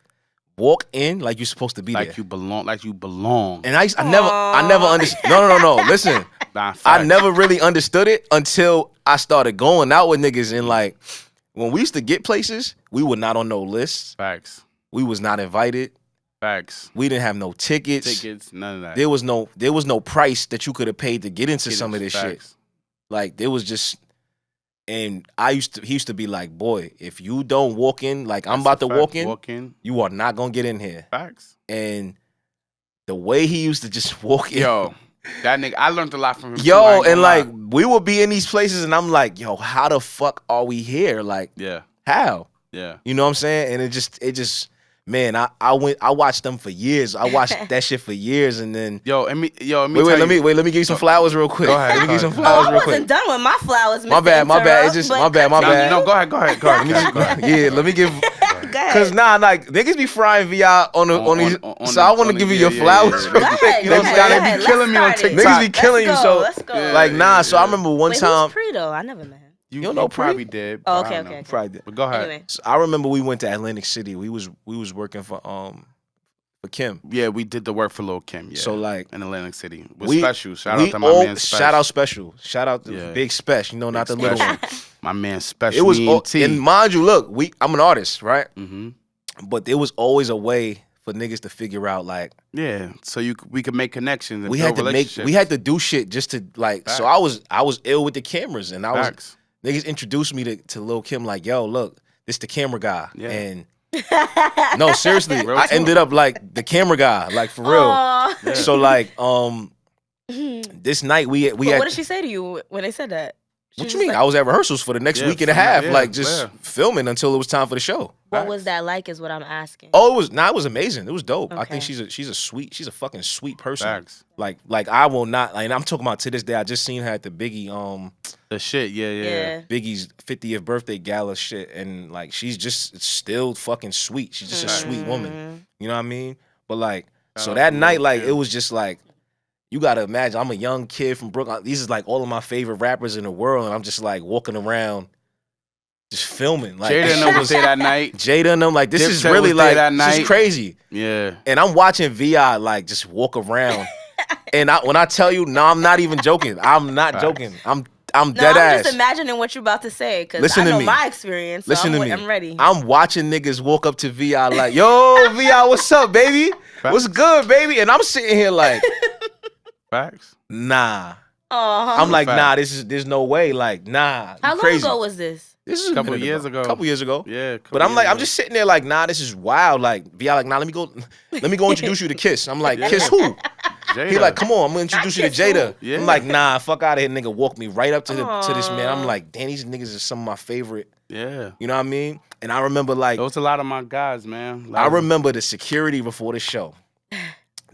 walk in like you're supposed to be there. Like you belong. And I never understood. No. Listen, I never really understood it until I started going out with niggas. And like, when we used to get places, we were not on no lists. Facts. We was not invited. Facts. We didn't have no tickets. None of that. There was no price that you could have paid to get into some of this shit. Like there was just, and he used to be like, boy, if you don't walk in, like I'm about to walk in, you are not gonna get in here. Facts. And the way he used to just walk in, yo, that nigga, I learned a lot from him. Yo, and like we would be in these places, and I'm like, yo, how the fuck are we here? Like, yeah, how? Yeah, you know what I'm saying? And it just man, I watched them for years. I watched that shit for years, and then let me let me give you some flowers real quick. Go ahead. Let me give you some Oh, flowers I real quick. wasn't done with my flowers, Mr. My bad. Interrupt, It just but my bad. No, go ahead. Go ahead. Yeah, let me give. Go ahead. Cause like niggas be frying VI on these. So I want to give you your flowers. Go ahead, You go know, ahead, gotta go be ahead. killing Let's me on start it. TikTok. Niggas be killing you. So Let's go. like So I remember one Wait, time. who's Pre though? I never met him. You don't know probably Pre? did. Oh, but okay, I don't know. okay. Probably did. But go ahead. Anyway. So I remember we went to Atlantic City. We was working for Kim. Yeah, we did the work for Lil' Kim. Yeah. So like in Atlantic City. we Special. Shout out to my man Special. Shout out Special. Shout out to Yeah. Big Special. You know, not the little one. My man Special. It was E&T. and mind you, look, I'm an artist, right? Mm-hmm. But there was always a way for niggas to figure out like Yeah, so we could make connections. And we build had to do shit just to like. Facts. So I was ill with the cameras, and Facts. niggas introduced me to Lil' Kim like, yo, look, this the camera guy, Yeah. and no, seriously, Real I talk. ended up like the camera guy, like for real. Aw. Yeah. So like this night we But had. what did she say to you when they said that? She What was you mean? like- I was at rehearsals for the next Yeah, week and a for- half, yeah, like just yeah. filming until it was time for the show. What was that like? Is what I'm asking. Oh, it was amazing. It was dope. I think Okay. she's a fucking sweet person. Facts. Like I will not. Like, and I'm talking about to this day. I just seen her at the Biggie The shit. Yeah. Biggie's 50th birthday gala shit, and like she's just still fucking sweet. She's just a sweet woman. You know what I mean? But like, Shout so out that to night, Lil' like Kim. it was just like. You gotta imagine, I'm a young kid from Brooklyn. These is like all of my favorite rappers in the world, and I'm just like walking around, just filming. Like Jada and them was there that night. Jada and them, like this is Dipset really was there like that this is night. crazy. Yeah. And I'm watching Vi like just walk around, and when I tell you, no, I'm not even joking. I'm not Facts. joking. I'm No, dead I'm ass. just imagining what you're about to say because Listen I to know me. my experience. So Listen to me. I'm ready. I'm watching niggas walk up to Vi like, yo, Vi, what's up, baby? What's good, baby? And I'm sitting here like, Facts. nah. Aw. I'm like, Fact. nah, there's no way. Like, nah. How you long crazy. ago was this? This is a Couple minute years ago. Couple years ago. Yeah. But I'm like, I'm just sitting there like, nah, this is wild. Like, Vi like, nah, let me go introduce you to Kiss. I'm like, Yeah. Kiss who? Jada. He like, come on, I'm gonna introduce you to Kiss who? Jada. Yeah. I'm like, nah, fuck out of here, nigga. Walk me right up to this man. I'm Aw. like, damn, these niggas are some of my favorite. Yeah. You know what I mean? And I remember like, Those a lot of my guys, man. I remember the security before the show.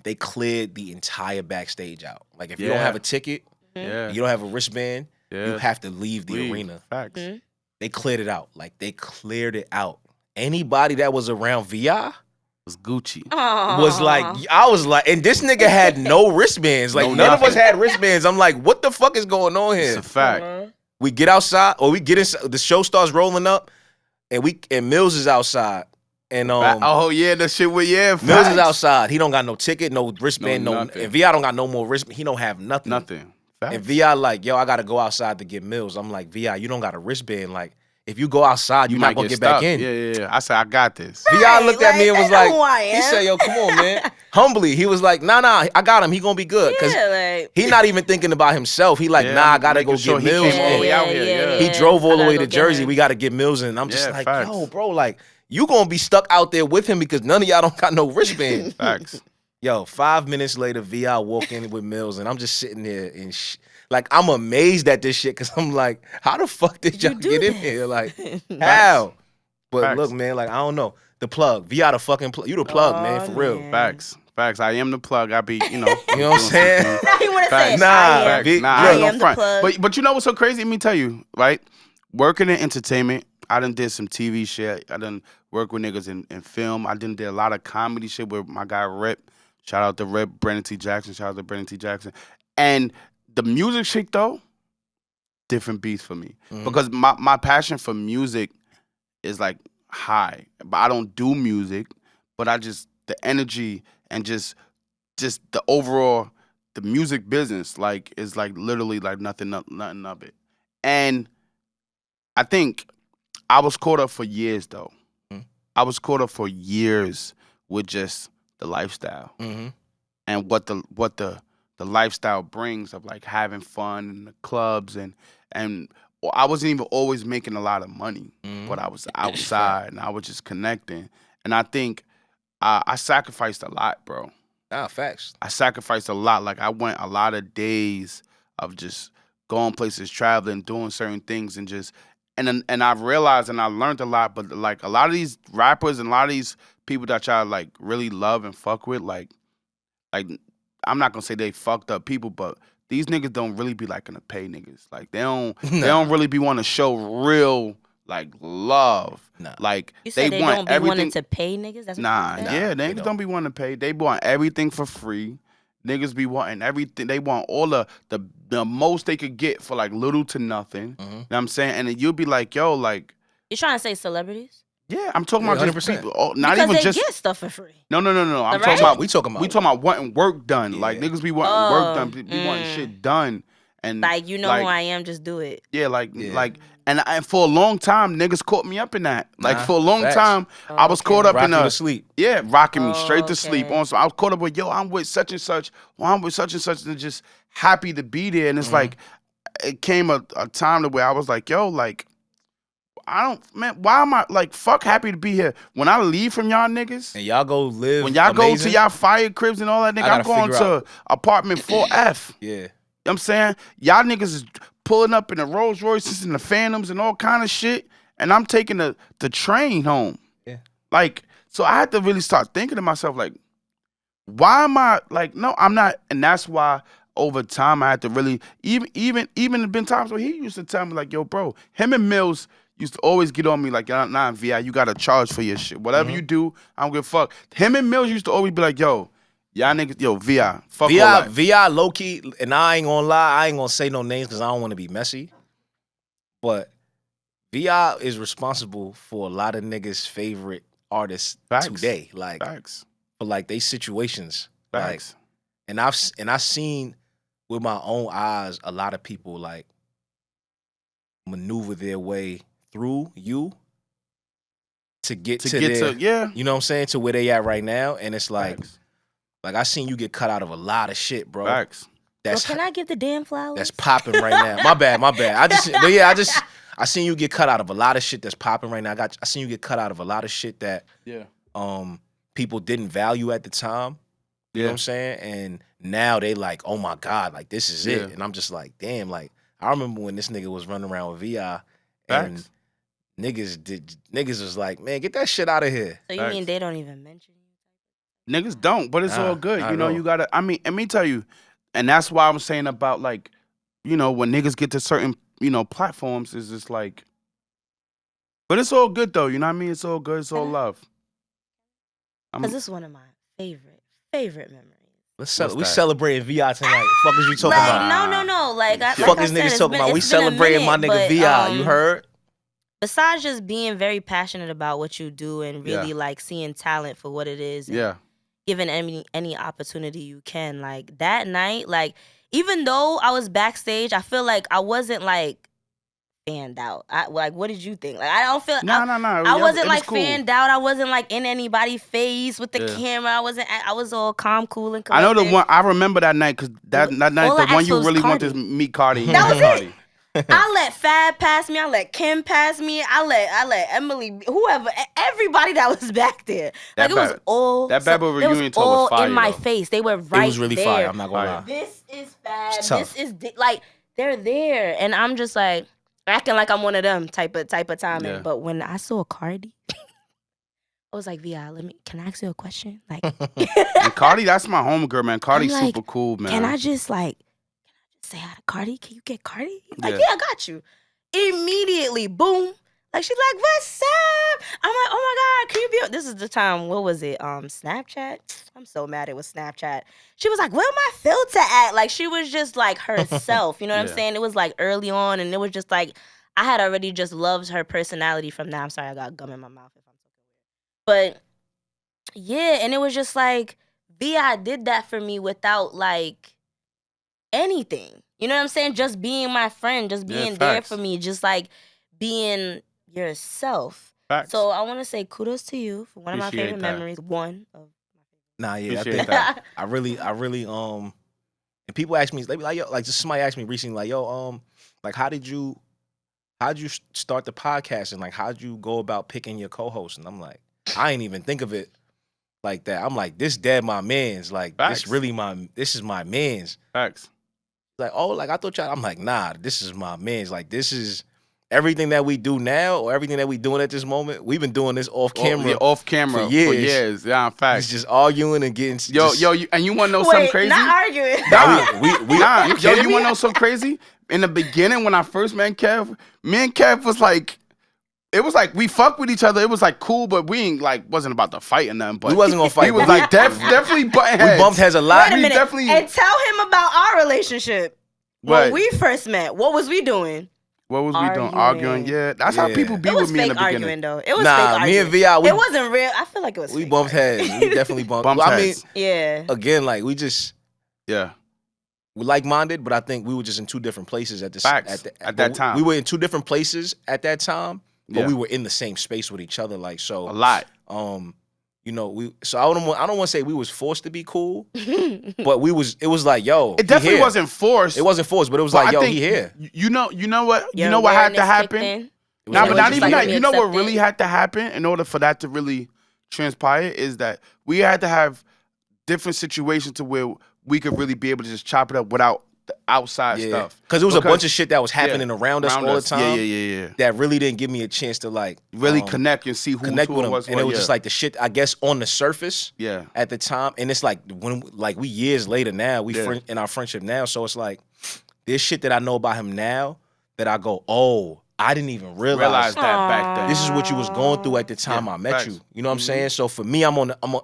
They cleared the entire backstage out. Like if you don't Yeah. have a ticket, Yeah. you don't have a wristband, Yeah. you have to leave the Leave. arena. Facts. Mhm. They cleared it out. Like they cleared it out. Anybody that was around VI Was Gucci. was like, I was like, and this nigga had no wristbands. Like No none of us nothing. had wristbands. I'm like, what the fuck is going on It's here? a fact. We get outside, or we get inside. The show starts rolling up, and Mills is outside, and Oh yeah, the shit with Mills facts. is outside. He don't got no ticket, no wristband, No no. nothing. And Vi don't got no more wristband. He don't have nothing. Nothing. Facts. And Vi like, yo, I gotta go outside to get Mills. I'm like, Vi, you don't got a wristband. Like, if you go outside, you're not gonna get back stuck. in. Yeah. I said I got this. Vi looked at me and was they know like, who I he am. said, yo, come on, man. Humbly, he was like, nah, I got him. He gonna be good. Cause Yeah, like, he not even thinking about himself. He like, Yeah, nah, I gotta go making sure get he Mills. came all the way in. out here, yeah. He drove all the I way gotta to go get Jersey. him. We gotta get Mills in. And I'm just Yeah, like, facts. yo, bro, like, you gonna be stuck out there with him because none of y'all don't got no wristband. Facts. Yo, 5 minutes later, VI walk in with Mills, and I'm just sitting there and like I'm amazed at this shit because I'm like, how the fuck did y'all do get in this? here? Like, how? But Facts. look, man, like I don't know. The plug, VI the fucking plug. You the plug, man, for real. man. Facts. I am the plug. I be, You know what I'm saying? Now you want to say Facts. it. Nah, I am. Facts. big- Nah, I I ain't am no the front. plug. But you know what's so crazy? Let me tell you, right? Working in entertainment, I done did some TV shit. I done worked with niggas in film. I done did a lot of comedy shit with my guy Rip. Shout out to Rip, Brandon T. Jackson. Shout out to Brandon T. Jackson. And the music shit though, different beats for me. Mhm. Because my passion for music is like high. But I don't do music, but I just the energy and just the overall the music business like is like literally like nothing of it. And I think I was caught up for years though. Mhm. I was caught up for years with just the lifestyle Mm-hmm. and what the lifestyle brings of like having fun in the clubs and I wasn't even always making a lot of money, Mhm. but I was outside and I was just connecting. And I think I sacrificed a lot, bro. Nah, facts. I sacrificed a lot. Like I went a lot of days of just going places, traveling, doing certain things, and just and I've realized and I learned a lot, but like a lot of these rappers and a lot of these people that y'all like really love and fuck with, like I'm not gonna say they fucked up people, but these niggas don't really be like gonna pay niggas. Like they don't really be want to show real like love. Nah. Like You said they want don't be wanting everything. to pay niggas? That's what Nah, you said? yeah, they niggas don't be wanting to pay. They want everything for free. Niggas be wanting everything. They want all the most they could get for like little to nothing. You know what I'm saying? And then you'll be like, yo, like, You trying to say celebrities? yeah, I'm talking about just 100%. people. Not Because even they just get stuff for free. no. I'm Right? talking about We talking about wanting work done. Like Yeah. niggas be wanting work Oh, done. Be wanting shit done. And Like, you know who I am, just do it. yeah, like Yeah. and for a long time, niggas caught me up in that. Like Nah, for a long facts. time, I was okay. caught up rock in you to sleep. yeah, rocking me Oh, straight to sleep. okay. On so I was caught up with yo, I'm with such and such, or I'm with such and such, and just happy to be there. And it's like it came a time to where I was like, yo, like why am I like fuck happy to be here? When I leave from y'all niggas, And y'all go live. when y'all go to amazing, y'all fire cribs and all that, nigga, I'm gotta going figure to out. apartment 4F. Yeah. You know what I'm saying? Y'all niggas is pulling up in the Rolls Royces and the Phantoms and all kind of shit, and I'm taking the train home. Yeah. Like, so I had to really start thinking to myself, like, why am I like, no, I'm not, and that's why over time I had to really even there been times where he used to tell me like, yo, bro, him and Mills used to always get on me like, nah, VI, you gotta charge for your shit. Whatever you do, I don't give a fuck. Him and Mills used to always be like, yo, y'all niggas, yo, VI, fuck all that. VI low key, and I ain't gonna lie, I ain't gonna say no names because I don't want to be messy. But VI is responsible for a lot of niggas' favorite artists Facts. today. Like Facts. for like they situations. Facts. Like, and I've seen with my own eyes a lot of people like maneuver their way through you to get to their, yeah. you know what I'm saying, to where they at right now. And it's like, Facts. like I seen you get cut out of a lot of shit, bro. Facts. That's Well, can I give the damn flowers? that's popping right now. My bad. I seen you get cut out of a lot of shit that's popping right now. I seen you get cut out of a lot of shit that Yeah. people didn't value at the time. You know what I'm saying? And now they like, oh my God, like this is it. Yeah. And I'm just like, damn, like I remember when this nigga was running around with VI and Facts. niggas was like, man, get that shit out of here. So you Facts. mean they don't even mention you? Niggas don't, but it's Nah, all good. not You at know, all. you gotta, I mean, let me tell you, and that's why I'm saying about like, you know, when niggas get to certain, you know, platforms, is just like, but it's all good though, you know what I mean? It's all good, it's all love. Because this is one of my favorite memories. We that? celebrating VI tonight. Fuck is you talking Like, about? no. Like, Fuck is niggas talking about? We celebrating my nigga VI. You heard? Besides just being very passionate about what you do and really like seeing talent for what it is, and Yeah. giving any opportunity you can. Like that night, like even though I was backstage, I feel like I wasn't like fanned out. Like, what did you think? Like, I don't feel. No. I wasn't it was like cool. fanned out. I wasn't like in anybody's face with the Yeah. camera. I was all calm, cool, and I know collected. the one, I remember that night, because that night, All I the one asked you for was really wanted to Cardi. meet Cardi. That was Cardi. I let Fab pass me. I let Kim pass me. I let Emily, whoever, everybody that was back there. Like That it was bad- all that Bad Boy it reunion was tour was all fire, in my though. face. They were right It was really there. fire. I'm not gonna lie. This is Fab. It's tough. This is like they're there, and I'm just like acting like I'm one of them type of timing. Yeah. But when I saw Cardi, I was like, Vi, can I ask you a question? Like, And Cardi, that's my homegirl, man. Cardi's I'm like, super cool, man. can I just say hi to Cardi? Can you get Cardi? He's like, Yeah. yeah, I got you. Immediately, boom. Like she's like, what's up? I'm like, oh my God, can you be? This is the time. What was it? Snapchat. I'm so mad it was Snapchat. She was like, where my filter at? Like she was just like herself. You know what I'm Yeah. saying? It was like early on, and it was just like I had already just loved her personality from that. I'm sorry, I got gum in my mouth if I'm talking weird. But yeah, and it was just like Vi did that for me without like anything. You know what I'm saying? Just being my friend, just being there facts. for me, just like being yourself. Facts. So I want to say kudos to you for one of my Appreciate favorite that. memories. One of Nah, yeah, I Appreciate think that. I really, and people ask me, they be like, yo, like just somebody asked me recently, like, yo, like how'd you start the podcast and like how'd you go about picking your co-host? And I'm like, I ain't even think of it like that. I'm like, this dead my man's, like Facts. this is my man's. Facts. Like, oh, like I thought y'all. I'm like, nah, this is my man's. Like this is everything that we do now or everything that we doing at this moment, we've been doing this off camera. Off camera for years. For years. Yeah, in fact. It's just arguing and getting. And you want to know something crazy? Not arguing. You want to know something crazy? In the beginning, when I first met Kev, me and Kev was like, it was like we fucked with each other. It was like cool, but we ain't like wasn't about to fight or nothing. But we wasn't gonna fight. We was like definitely butting heads. We bumped heads a lot. Wait a minute. Definitely. And tell him about our relationship. When we first met, what was we doing? What was we doing? Arguing. Yeah, that's how people be with me in the beginning. Arguing, though. It was fake arguing. Me and Vi, it wasn't real. I feel like it was. We fake bumped arguing. heads. We definitely bumped heads. I mean, again, like we just. Yeah. We like-minded, but I think we were just in two different places at that time. We were in two different places at that time, but we were in the same space with each other, like so. A lot. You know, so I don't want to say we was forced to be cool, but it was like, yo, it definitely wasn't forced. It wasn't forced, but it was like, yo, he here. You know what had to happen? But not even that. You know what really had to happen in order for that to really transpire is that we had to have different situations to where we could really be able to just chop it up without the outside stuff. Because there was a bunch of shit that was happening around us all the time. Yeah. That really didn't give me a chance to like really connect and see who with them. was. And it was just like the shit, I guess, on the surface. Yeah. At the time, and it's like when like we years later now, in our friendship now. So it's like there's shit that I know about him now that I go, oh, I didn't even realize that back then. This is what you was going through at the time I met you. You know what I'm saying? So for me, I'm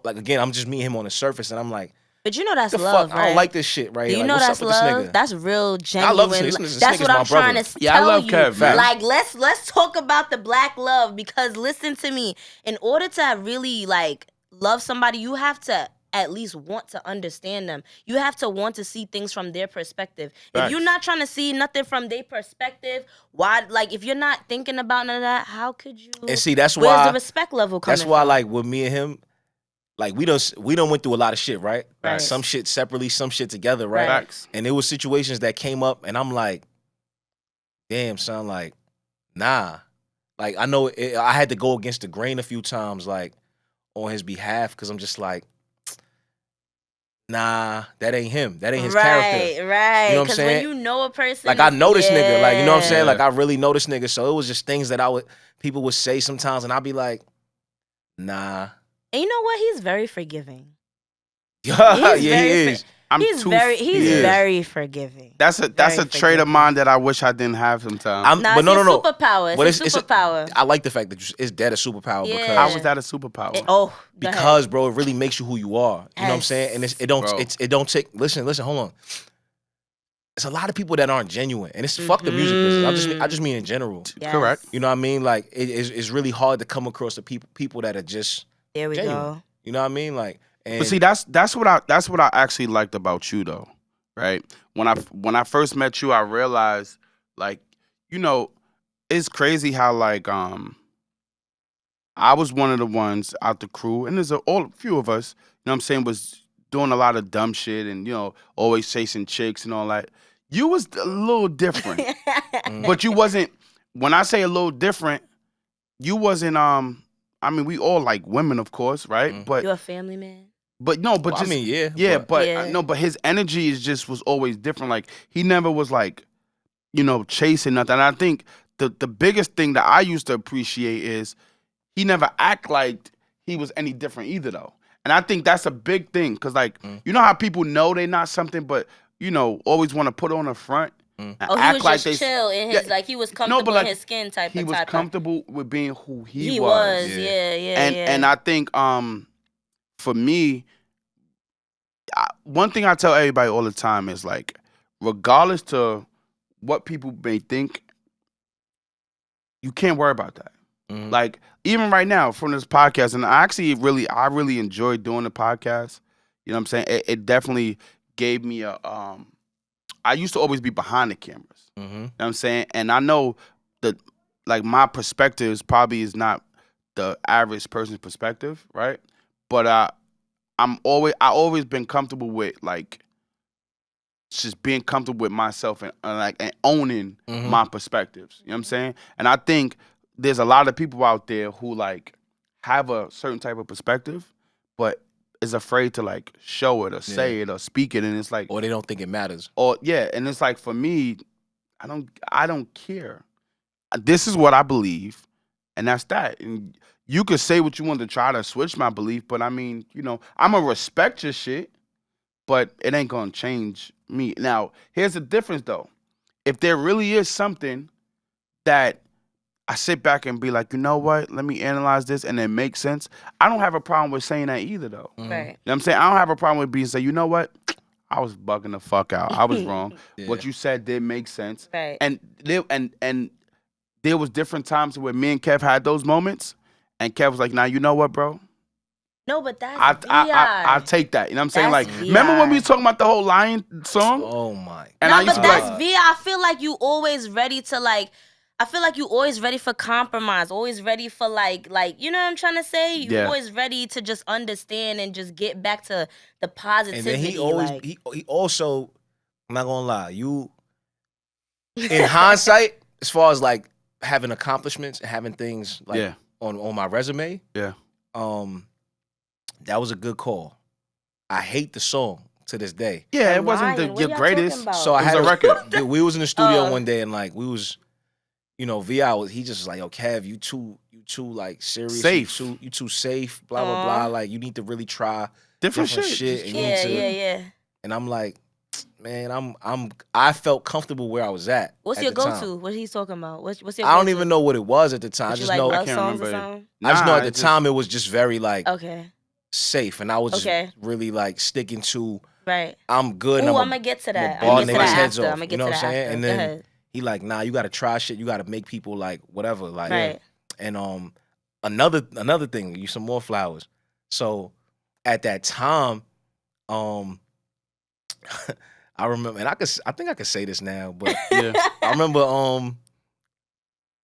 like again, I'm just meeting him on the surface, and I'm like. But you know that's the love, fuck? right? I don't like this shit, right? Do you like, know what's that's up with this love? nigga? That's real, genuine. I love this. That's what I'm trying to tell you. I love Kev, man. Like let's talk about the black love because listen to me. In order to really like love somebody, you have to at least want to understand them. You have to want to see things from their perspective. If you're not trying to see nothing from their perspective, why? Like if you're not thinking about none of that, how could you? And see, that's where's why the respect level coming That's why, from? like with me and him. Like we don't went through a lot of shit, right? Right. Some shit separately, some shit together, right? Facts. And there was situations that came up, and I'm like, damn, son, like, nah. Like I know I had to go against the grain a few times, like on his behalf, because I'm just like, nah, that ain't him. That ain't his character. Right. You know what I'm saying? When you know a person, like I know this nigga, like you know what I'm saying? Like I really know this nigga. So it was just things that people would say sometimes, and I'd be like, nah. And you know what? He's very forgiving. Yeah, he is. He's very forgiving. That's a trait of mine that I wish I didn't have sometimes. But no. Superpower. It's a superpower. I like the fact that it's dead a superpower because how is that a superpower? Because bro, it really makes you who you are. You know what I'm saying? And it don't take. Listen, hold on. There's a lot of people that aren't genuine, and it's fuck the music business. I just mean in general. Yes. Correct. You know what I mean? Like it's really hard to come across the people that are just. There we genuine. go. You know what I mean? Like, but see, that's what I actually liked about you though, right? When I first met you, I realized, like, you know, it's crazy how like I was one of the ones out the crew, and there's a few of us, you know what I'm saying, was doing a lot of dumb shit and, you know, always chasing chicks and all that. You was a little different, but you wasn't. When I say a little different, you wasn't I mean, we all like women, of course, right? Mm-hmm. But you're a family man. But no, but just, I mean, but his energy was always different. Like he never was like, you know, chasing nothing. And I think the biggest thing that I used to appreciate is he never act like he was any different either, though. And I think that's a big thing because, like, you know how people know they're not something, but you know, always want to put on a front. And he act was like just chill in his like he was comfortable in his skin type. He was comfortable with being who he was. Yeah. And I think for me, one thing I tell everybody all the time is like, regardless to what people may think, you can't worry about that. Mm-hmm. Like even right now from this podcast, and I really enjoyed doing the podcast. You know what I'm saying? It definitely gave me a I used to always be behind the cameras. Mm-hmm. You know what I'm saying? And I know that like my perspective probably is not the average person's perspective, right? But I always been comfortable with like just being comfortable with myself and owning my perspectives. You know what I'm saying? And I think there's a lot of people out there who like have a certain type of perspective, but is afraid to like show it or say it or speak it, and it's like, or they don't think it matters. Or and it's like for me, I don't care. this is what I believe, and that's that. And you could say what you want to try to switch my belief, but I mean, you know, I'm gonna respect your shit, but it ain't gonna change me. Now, here's the difference though. If there really is something that I sit back and be like, you know what, let me analyze this and it makes sense, I don't have a problem with saying that either though. Right. You know what I'm saying? I don't have a problem with being say, you know what, I was bugging the fuck out. I was wrong. Yeah. What you said did make sense. Right. And there was different times where me and Kev had those moments, and Kev was like, "Nah, you know what, bro? No, but that's I take that." You know what I'm saying? That's Like, remember when we was talking about the whole Lion song? Oh my. And no, I used but to be that's like, VI. I feel like you always ready to like. I feel like you always ready for compromise. Always ready for like you know what I'm trying to say. You Yeah. always ready to just understand and just get back to the positivity. And then he always like, he also, I'm not gonna lie, you in hindsight, as far as like having accomplishments and having things like Yeah. on my resume, yeah, that was a good call. I hate the song to this day. yeah, it I'm wasn't lying. What your y'all greatest. talking about? So I It was had a record. We was in the studio Oh. one day and like we was, you know, VI was, he just was like, yo, Kev, you too like serious, Safe. you too safe, blah blah blah. Like you need to really try different shit. Just And you yeah, need to, yeah. And I'm like, man, I felt comfortable where I was at. What's at your the go time. to? What he's talking about? What's your? I don't go-to? even know what it was at the time. I What, you just like know. love can't songs or remember. something? I just know at the It's time it was just very like Okay. safe, and I was just Okay. really like sticking to. Right. I'm good. And Ooh, I'm I'm gonna get to that. bar I'm gonna get to niggas' that heads after. off. I'm gonna get You know to what that I'm saying? after. And Go then ahead. he like, nah, you gotta try shit. You gotta make people like whatever. Like, Right. and another thing, you some more flowers. So at that time, I remember, and I think I could say this now, but Yeah. I remember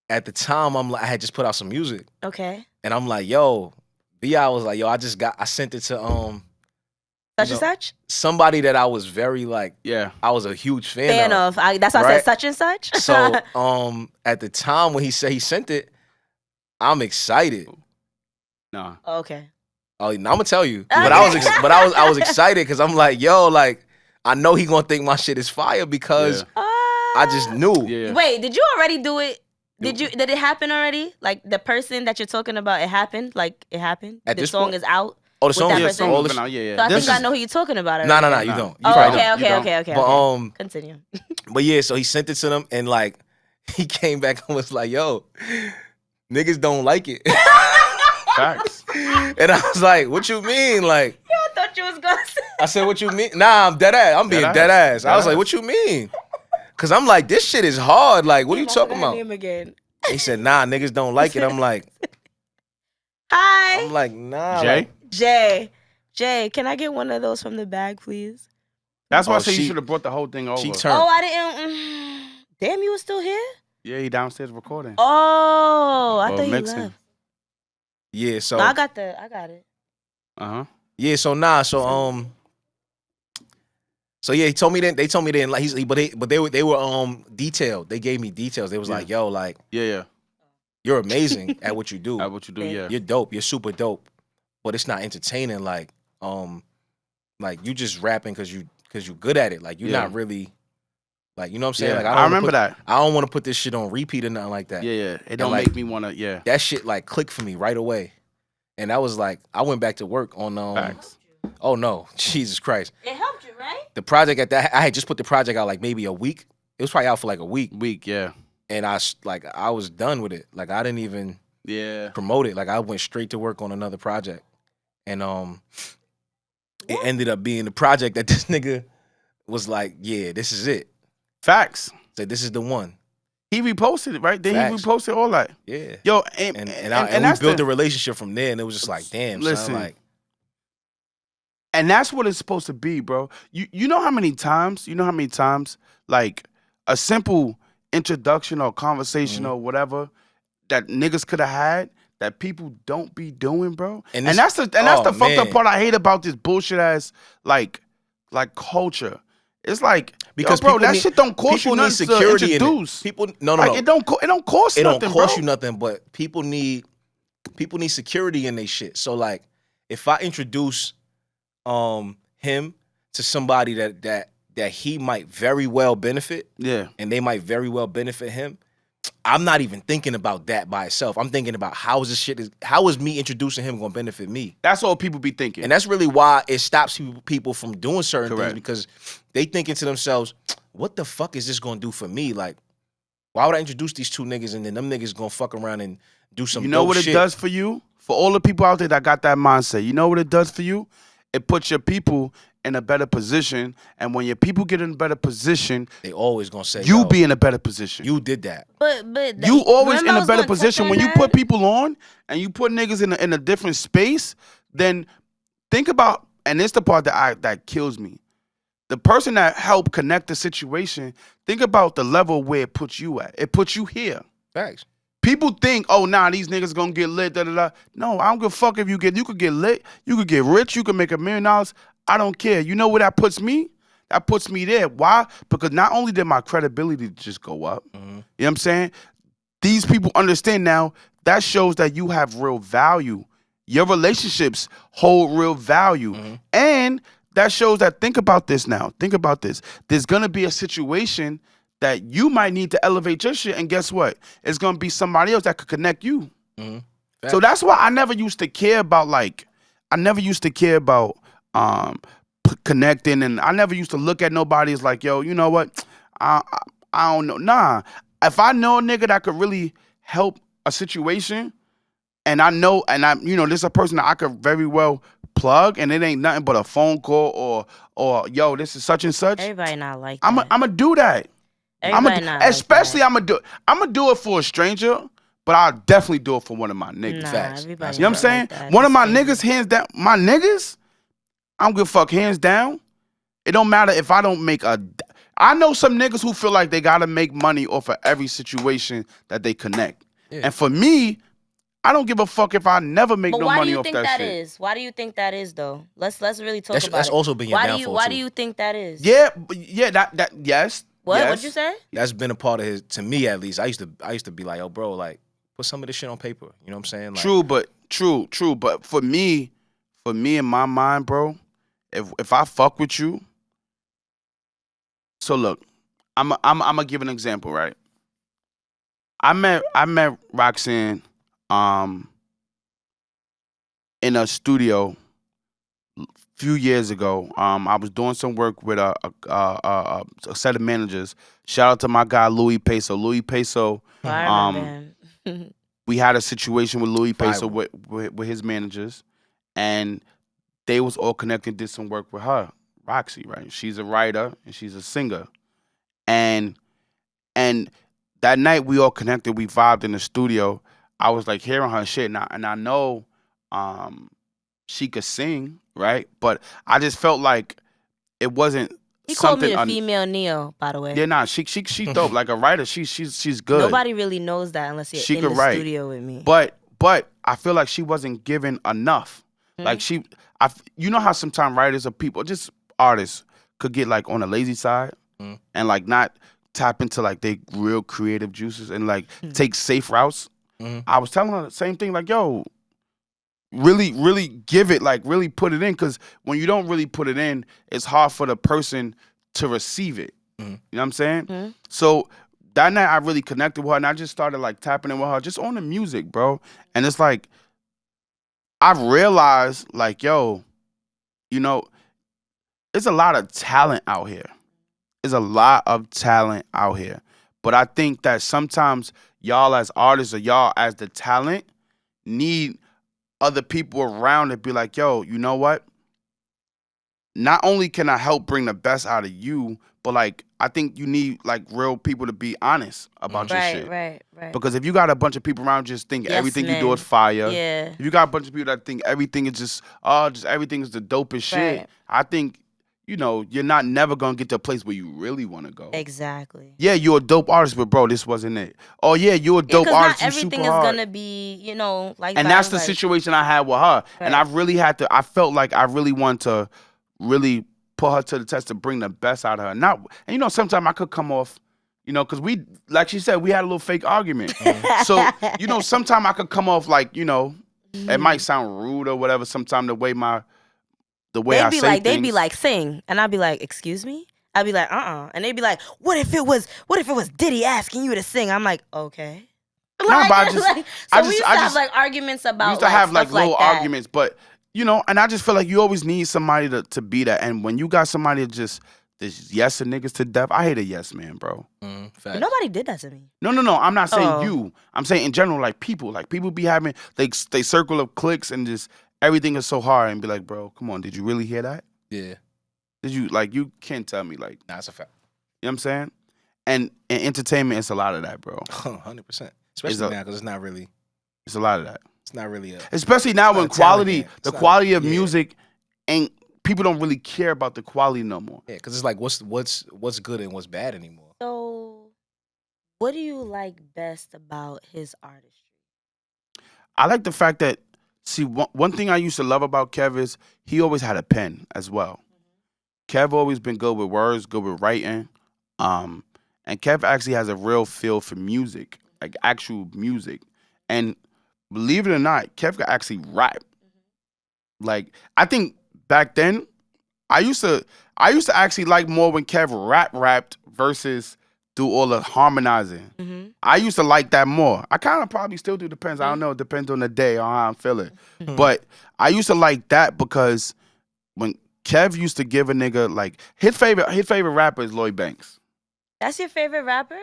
at the time I had just put out some music, Okay. and I'm like, yo, VI was like, yo, I sent it to Such know, and such. somebody that I was very like, Yeah. I was a huge fan Fan of. of. That's why I right? said such and such. So at the time when he said he sent it, I'm excited. Nah. Okay. Oh, I'm gonna tell you, but I was excited because I'm like, yo, like I know he gonna think my shit is fire because I just knew. Yeah. Wait, did you already do it? Did it happen already? Like the person that you're talking about, it happened. Like it happened. At The this song point? is out. Oh, the With song that is person? all Been the. out, yeah. So I This think I is- know who you're talking about. No, already. you Nah. don't. You Oh, probably okay, don't. You okay, don't. okay, okay. But okay. Continue. But yeah, so he sent it to them and like he came back and was like, yo, niggas don't like it. Facts. And I was like, what you mean? Like, I thought you was gonna say. I said, what you mean? Nah, I'm dead ass. I'm being Dead dead ass. ass. I was Dead like, ass. what you mean? Cause I'm like, this shit is hard. Like, what are you I talking forgot her about? name again. He said, nah, niggas don't like it. I'm like, Hi, nah. Jay? Like, Jay. Can I get one of those from the bag, please? That's why I Oh, said you she- should have brought the whole thing over. she turned. Oh, I didn't. Damn, you were still here. Yeah, he downstairs recording. Oh, I Or thought you mixing. left. Yeah, so No, I got it. Uh-huh. yeah, so nah, so so yeah, he told me that they told me they didn't like but they were detailed. They gave me details. They was Yeah. like, yo, like Yeah. you're amazing at what you do. That's what you do, yeah. You're dope. You're super dope. But it's not entertaining. Like you just rapping because you good at it. Like you're Yeah. not really like, you know what I'm saying? Yeah, Like I remember that. I don't want to put this shit on repeat or nothing like that. Yeah. It don't like- make me want to, yeah. That shit like clicked for me right away. And that was like I went back to work on Facts. oh no, Jesus Christ. It helped you, right? The project at that I had just put the project out like maybe a week. It was probably out for like a week. Yeah. And I was done with it. Like I didn't even Yeah. promote it. Like I went straight to work on another project. And it ended up being the project that this nigga was like, yeah, this is it. Facts. So this is the one. He reposted it, right? Then Facts. he reposted all that. Yeah. Yo, And and we that's built the, the relationship from there, and it was just like, damn, Listen. son, like, and that's what it's supposed to be, bro. You know how many times, like a simple introduction or conversation Mhm. or whatever that niggas could have had that people don't be doing, bro. And And, this- that's the oh, fucked up man. part I hate about this bullshit ass like culture. It's like because bro, people that need- shit don't cost you people need nothing security to in it. introduce. People, no, Like no. it don't cost It nothing, don't cost bro. you nothing, but people need security in their shit. So like, if I introduce him to somebody that he might very well benefit, Yeah. and they might very well benefit him, I'm not even thinking about that by itself. I'm thinking about how is me introducing him going to benefit me? That's all people be thinking. And that's really why it stops people from doing certain Correct. things, because they thinking to themselves, what the fuck is this going to do for me? Like, why would I introduce these two niggas and then them niggas going to fuck around and do some You know what shit? it does for you? For all the people out there that got that mindset, you know what it does for you? It puts your people in a better position, and when your people get in a better position, They always going to say, you yo, be in a better position. you did that. But You always in remember I a was better gonna touch position. on When you that? put people on and you put niggas in a different space, then think about, and it's the part that kills me. The person that helped connect the situation, think about the level where it puts you at. It puts you here. Facts. People think, oh, nah, these niggas gonna get lit, da-da-da. No, I don't give a fuck if you could get lit, you could get rich, you could make $1 million. I don't care. You know where that puts me? That puts me there. Why? Because not only did my credibility just go up, you know what I'm saying? These people understand now, that shows that you have real value. Your relationships hold real value. And that shows that, think about this now. Think about this. There's gonna be a situation that you might need to elevate your shit, and guess what? It's gonna be somebody else that could connect you. So that's why I never used to care about connecting, and I never used to look at nobody as like, yo, you know what? I don't know. Nah. If I know a nigga that could really help a situation, and I know, and this is a person that I could very well plug, and it ain't nothing but a phone call or yo, this is such and such. Everybody not like that. I'm gonna do that. Everybody not Especially like that. I'm gonna do it for a stranger, but I'll definitely do it for one of my niggas. Nah, Facts. everybody You know what I'm not saying? like that. One of my That's niggas, hands down, my niggas, I don't give a fuck, hands down. It don't matter if I don't make I know some niggas who feel like they gotta make money off of every situation that they connect. Yeah. And for me, I don't give a fuck if I never make no money off that shit. Why do you think that is? Why do you think that is, though? Let's really talk about it. That's also been your downfall, Why too. do you think that is? Yeah, that yes. What? Yes. What'd you say? That's been a part of his, to me at least. I used to be like, yo, bro, like, put some of this shit on paper. You know what I'm saying? Like, True. But for me in my mind, bro, if I fuck with you, so look, I'm gonna give an example, right? I met Roxanne in a studio a few years ago. I was doing some work with a set of managers. Shout out to my guy Louis Peso. Louis Peso. I remember him. We had a situation with Louis Peso with his managers, and they was all connected. Did some work with her, Roxy, right? She's a writer and she's a singer, and that night we all connected. We vibed in the studio. I was like hearing her shit, and I know she could sing, right? But I just felt like it wasn't. He called me the female Neo, by the way. Yeah, nah, she dope. Like a writer, she's good. Nobody really knows that unless you're in the studio with me. But I feel like she wasn't given enough. Like you know how sometimes writers or people, just artists, could get like on the lazy side and like not tap into like they real creative juices and like take safe routes. I was telling her the same thing, like, yo, really give it, like really put it in, because when you don't really put it in, it's hard for the person to receive it. You know what I'm saying? So that night I really connected with her, and I just started like tapping in with her just on the music, bro. And it's like I realized, like, yo, you know, there's a lot of talent out here. There's a lot of talent out here. But I think that sometimes y'all as artists or y'all as the talent need other people around to be like, yo, you know what? Not only can I help bring the best out of you, but like I think you need like real people to be honest about your shit. Right. Because if you got a bunch of people around just think everything you do is fire. Yeah. If you got a bunch of people that think everything is just everything is the dopest shit, I think, you know, you're not never gonna get to a place where you really want to go. Exactly. Yeah, you're a dope artist, but bro, this wasn't it. Oh yeah, you're a dope artist. Not everything is gonna be, you know, like. And that's the situation I had with her. Right. And I really had to. I felt like I really wanted to really put her to the test to bring the best out of her. And you know, sometimes I could come off, you know, because we, like she said, we had a little fake argument. So you know, sometimes I could come off like, you know, it might sound rude or whatever. Sometimes the way I say things. They'd be like, sing. And I'd be like, excuse me? I'd be like, and they'd be like, what if it was Diddy asking you to sing? I'm like, okay. Nah, but I just- so we used to have like arguments about We used to have like stuff little that. arguments, but you know, and I just feel like you always need somebody to be that. And when you got somebody that just yes and niggas to death, I hate a yes man, bro. Facts. Nobody did that to me. No. I'm not saying Oh. you. I'm saying in general, like people be having they circle of clicks and just everything is so hard and be like, bro, come on, did you really hear that? Yeah. Did you like? You can't tell me like. Nah, that's a fact. You know what I'm saying? And in entertainment, it's a lot of that, bro. 100%. Especially now, because it's not really. It's a lot of that. It's not really a. Especially now when not a talent quality, game. the It's not- quality of yeah. music ain't. People don't really care about the quality no more. Yeah, because it's like what's good and what's bad anymore. So, what do you like best about his artistry? I like the fact that one thing I used to love about Kev is he always had a pen as well. Kev always been good with words, good with writing. And Kev actually has a real feel for music, like actual music. And believe it or not, Kev could actually rap. Like, I think back then, I used to actually like more when Kev rapped versus do all the harmonizing. Mm-hmm. I used to like that more. I kind of probably still do. Depends. I don't know. It depends on the day or how I'm feeling. But I used to like that because when Kev used to give a nigga like his favorite rapper is Lloyd Banks. That's your favorite rapper?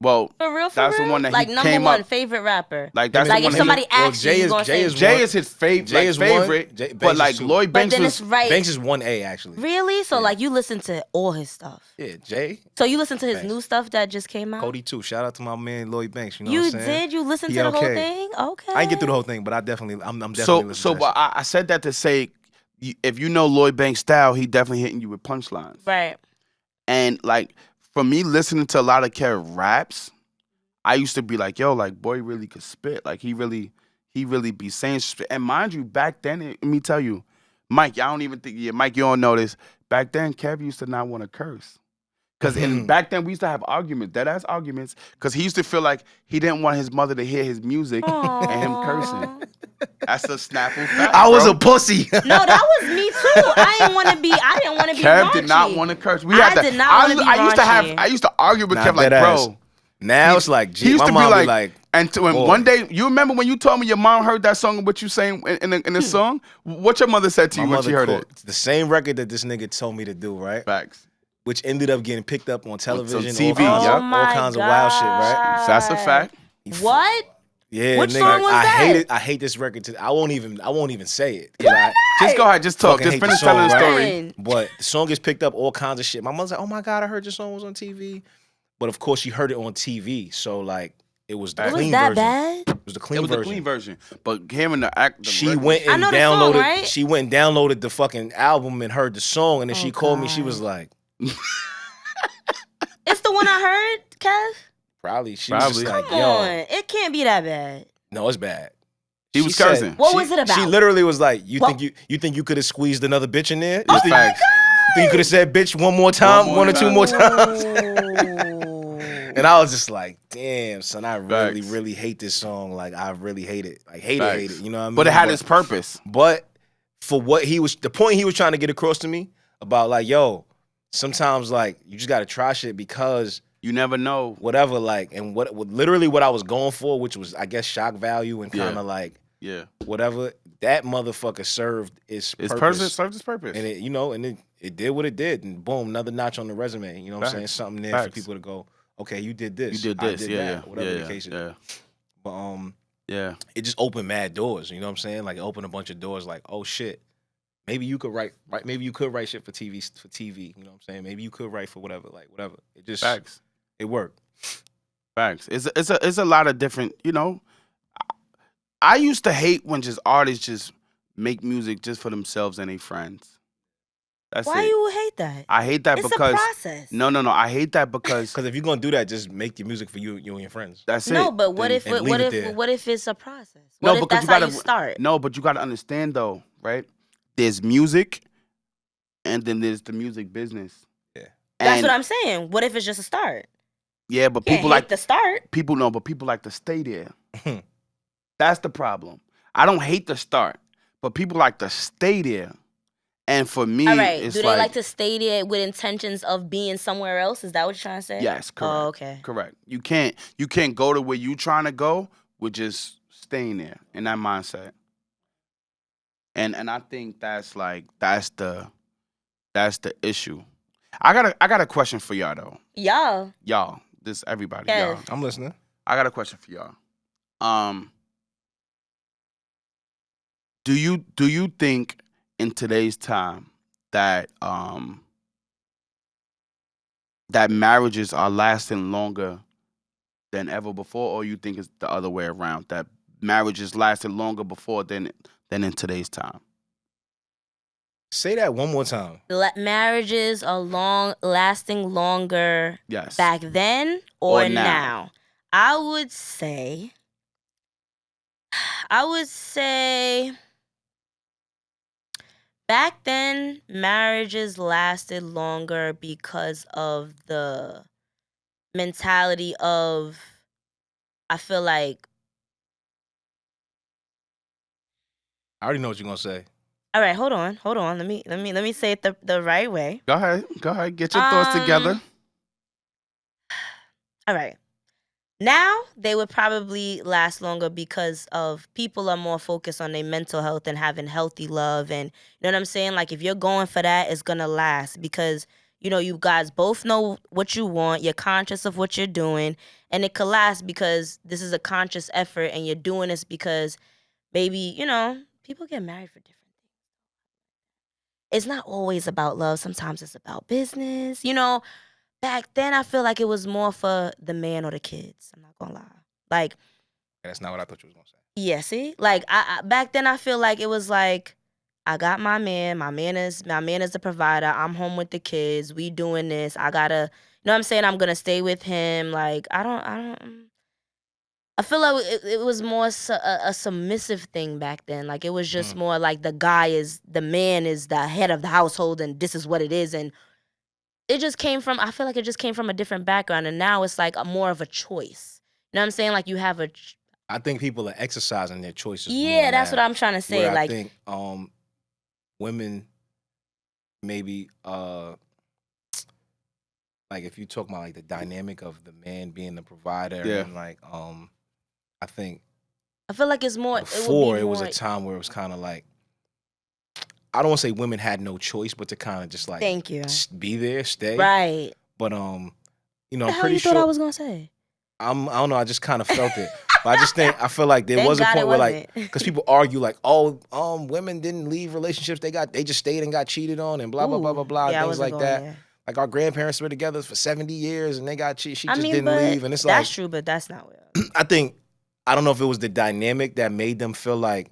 Well, For real? that's the one that like he number came one up- favorite rapper. like that's Like the if one. somebody Well, asks you, you gonna say Jay is his favorite. Jay is one. favorite. Banks But like is two. Lloyd But Banks then was it's right. Banks is 1A actually. Really? So Yeah. like you listen to all his stuff. Yeah, Jay. So you listen to his Banks. new stuff that just came out? Cody too. Shout out to my man Lloyd Banks. You know You what I'm saying? did? You listened He to the whole okay. thing? Okay. I didn't get through the whole thing, but I'm definitely listening so. to that But I said that to say, if you know Lloyd Banks' style, he definitely hitting you with punchlines. Right. And like for me, listening to a lot of Kev raps, I used to be like, yo, like boy really could spit. Like he really be saying shit. And mind you, back then, let me tell you, Mike, I don't even think Mike, you don't know this. Back then, Kev used to not want to curse. Cause back then we used to have arguments, dead ass arguments, because he used to feel like he didn't want his mother to hear his music and him cursing. That's a Snapple fact. I was bro. a pussy. No, that was me too. I didn't want to be Kev raunchy. did not want to curse. I did not wanna be I used to argue with Nah, Kev like, dead bro. ass. Now it's like, He used my to mom be be like, like, and when boy. one day, you remember when you told me your mom heard that song and what you saying in the song? What your mother said to my you when mother she heard called- it? the same record that this nigga told me to do, right? Facts. Which ended up getting picked up on television, TV, all kinds, yup. all kinds of wild shit, right? That's a fact. What? Yeah, Which nigga, song was I that? hate it. I hate this record. I won't even say it. 'Cause I Just go ahead, just talk. fucking Just hate the finish song, telling the right? story. But the song gets picked up all kinds of shit. My mother's like, "Oh my god, I heard your song was on TV," but of course she heard it on TV, so like it was the It It was clean that version. bad? It was the clean It was version. the clean version. But hearing the act, She went I and know the song, downloaded. right? She went and downloaded the fucking album and heard the song, and then Oh, she called me. She God. was like, It's the one I heard, Kev? probably. She was just Probably. like, Come "Yo, on. It can't be that bad. no, it's bad." He was She said- cursing. What was it about? She literally was like, "You What? think you could have squeezed another bitch in there? Oh You think, my Facts. you think you could have said bitch one more time, one or two more times?" Ooh. And I was just like, "Damn, son, I really, Facts. really hate this song. Like, I really hate it. Like, hate Facts. it. You know what I mean?" But it had its purpose. But for what the point he was trying to get across to me about, like, yo, sometimes like you just gotta try shit because You never know. whatever, like, and what literally what I was going for, which was I guess shock value and kind of like Yeah. whatever that motherfucker served its Its purpose. purpose served its purpose. And it, you know, and it did what it did, and boom, another notch on the resume. You know what I'm saying? Facts. Something there for Facts. people to go, okay, you did this, You did I this. did Yeah, that, whatever yeah, the case is. yeah. But Yeah. it just opened mad doors. You know what I'm saying? Like it opened a bunch of doors. Like, oh shit, maybe you could write. Maybe you could write shit for TV. You know what I'm saying? Maybe you could write for whatever. Like whatever. It just Facts. it worked. Facts. It's a lot of different, you know. I used to hate when just artists just make music just for themselves and their friends. That's Why it. you hate that? I hate that It's because a process. no. I hate that because Because if you're gonna do that, just make your music for you and your friends. that's it. No, but what Then- if and leave it there. what if it's a process? No, What if because that's you how gotta- you start? No, but you got to understand though, right? There's music, and then there's the music business. Yeah. That's And- what I'm saying. What if it's just a start? Yeah, but Can't people hate like the start. people know, but people like to stay there. That's the problem. I don't hate the start, but people like to stay there And for me, All right. it's Do they like to stay there with intentions of being somewhere else? Is that what you're trying to say? Yes, correct. Oh, okay. Correct. You can't go to where you trying to go with just staying there in that mindset. And I think that's the issue. I got a question for y'all though. Y'all, this everybody, Yes. y'all. I'm listening. I got a question for y'all. Do you think in today's time that that marriages are lasting longer than ever before, or you think it's the other way around, that marriages lasted longer before than in today's time? Say that one more time. Marriages are lasting longer Yes. back then or Or now. now? I would say back then marriages lasted longer because of the mentality of, I feel like, I already know what you're gonna say. all right, hold on. Let me say it the right way. Go ahead. Get your thoughts together. All right. Now they would probably last longer because of people are more focused on their mental health and having healthy love, and you know what I'm saying? Like, if you're going for that, it's gonna last because you guys both know what you want, you're conscious of what you're doing, and it could last because this is a conscious effort and you're doing this because maybe, people get married for different things. It's not always about love. Sometimes it's about business. Back then I feel like it was more for the man or the kids. I'm not gonna lie. Like, That's not what I thought you was gonna say. yeah, see? Like, I back then I feel like it was like, I got my man. My man is the provider. I'm home with the kids. We doing this. I gotta, what I'm saying? I'm gonna stay with him. Like, I feel like it was more a submissive thing back then. Like, it was just more like the man is the head of the household and this is what it is. And I feel like it just came from a different background. And now it's like more of a choice. You know what I'm saying? Like, you have I think people are exercising their choices. Yeah, more that's now, what I'm trying to say. where Like, I think women maybe like, if you talk about like the dynamic of the man being the provider, Yeah. and like I think I feel like it's more. before it was a time where it was kind of like, I don't want to say women had no choice, but to kind of just like, Thank you. Be there, stay. Right. But The I'm hell pretty you sure. thought I was gonna say? I don't know. I just kind of felt it. But I feel like there Thank was a God point it where, like, wasn't. because people argue like, oh, women didn't leave relationships. They just stayed and got cheated on and blah blah blah blah blah, Yeah, I things wasn't like going that. there. Like, our grandparents were together for 70 years and they got cheated. She I just mean, didn't but leave, and it's that's like, true, but that's not what. I don't know if it was the dynamic that made them feel like,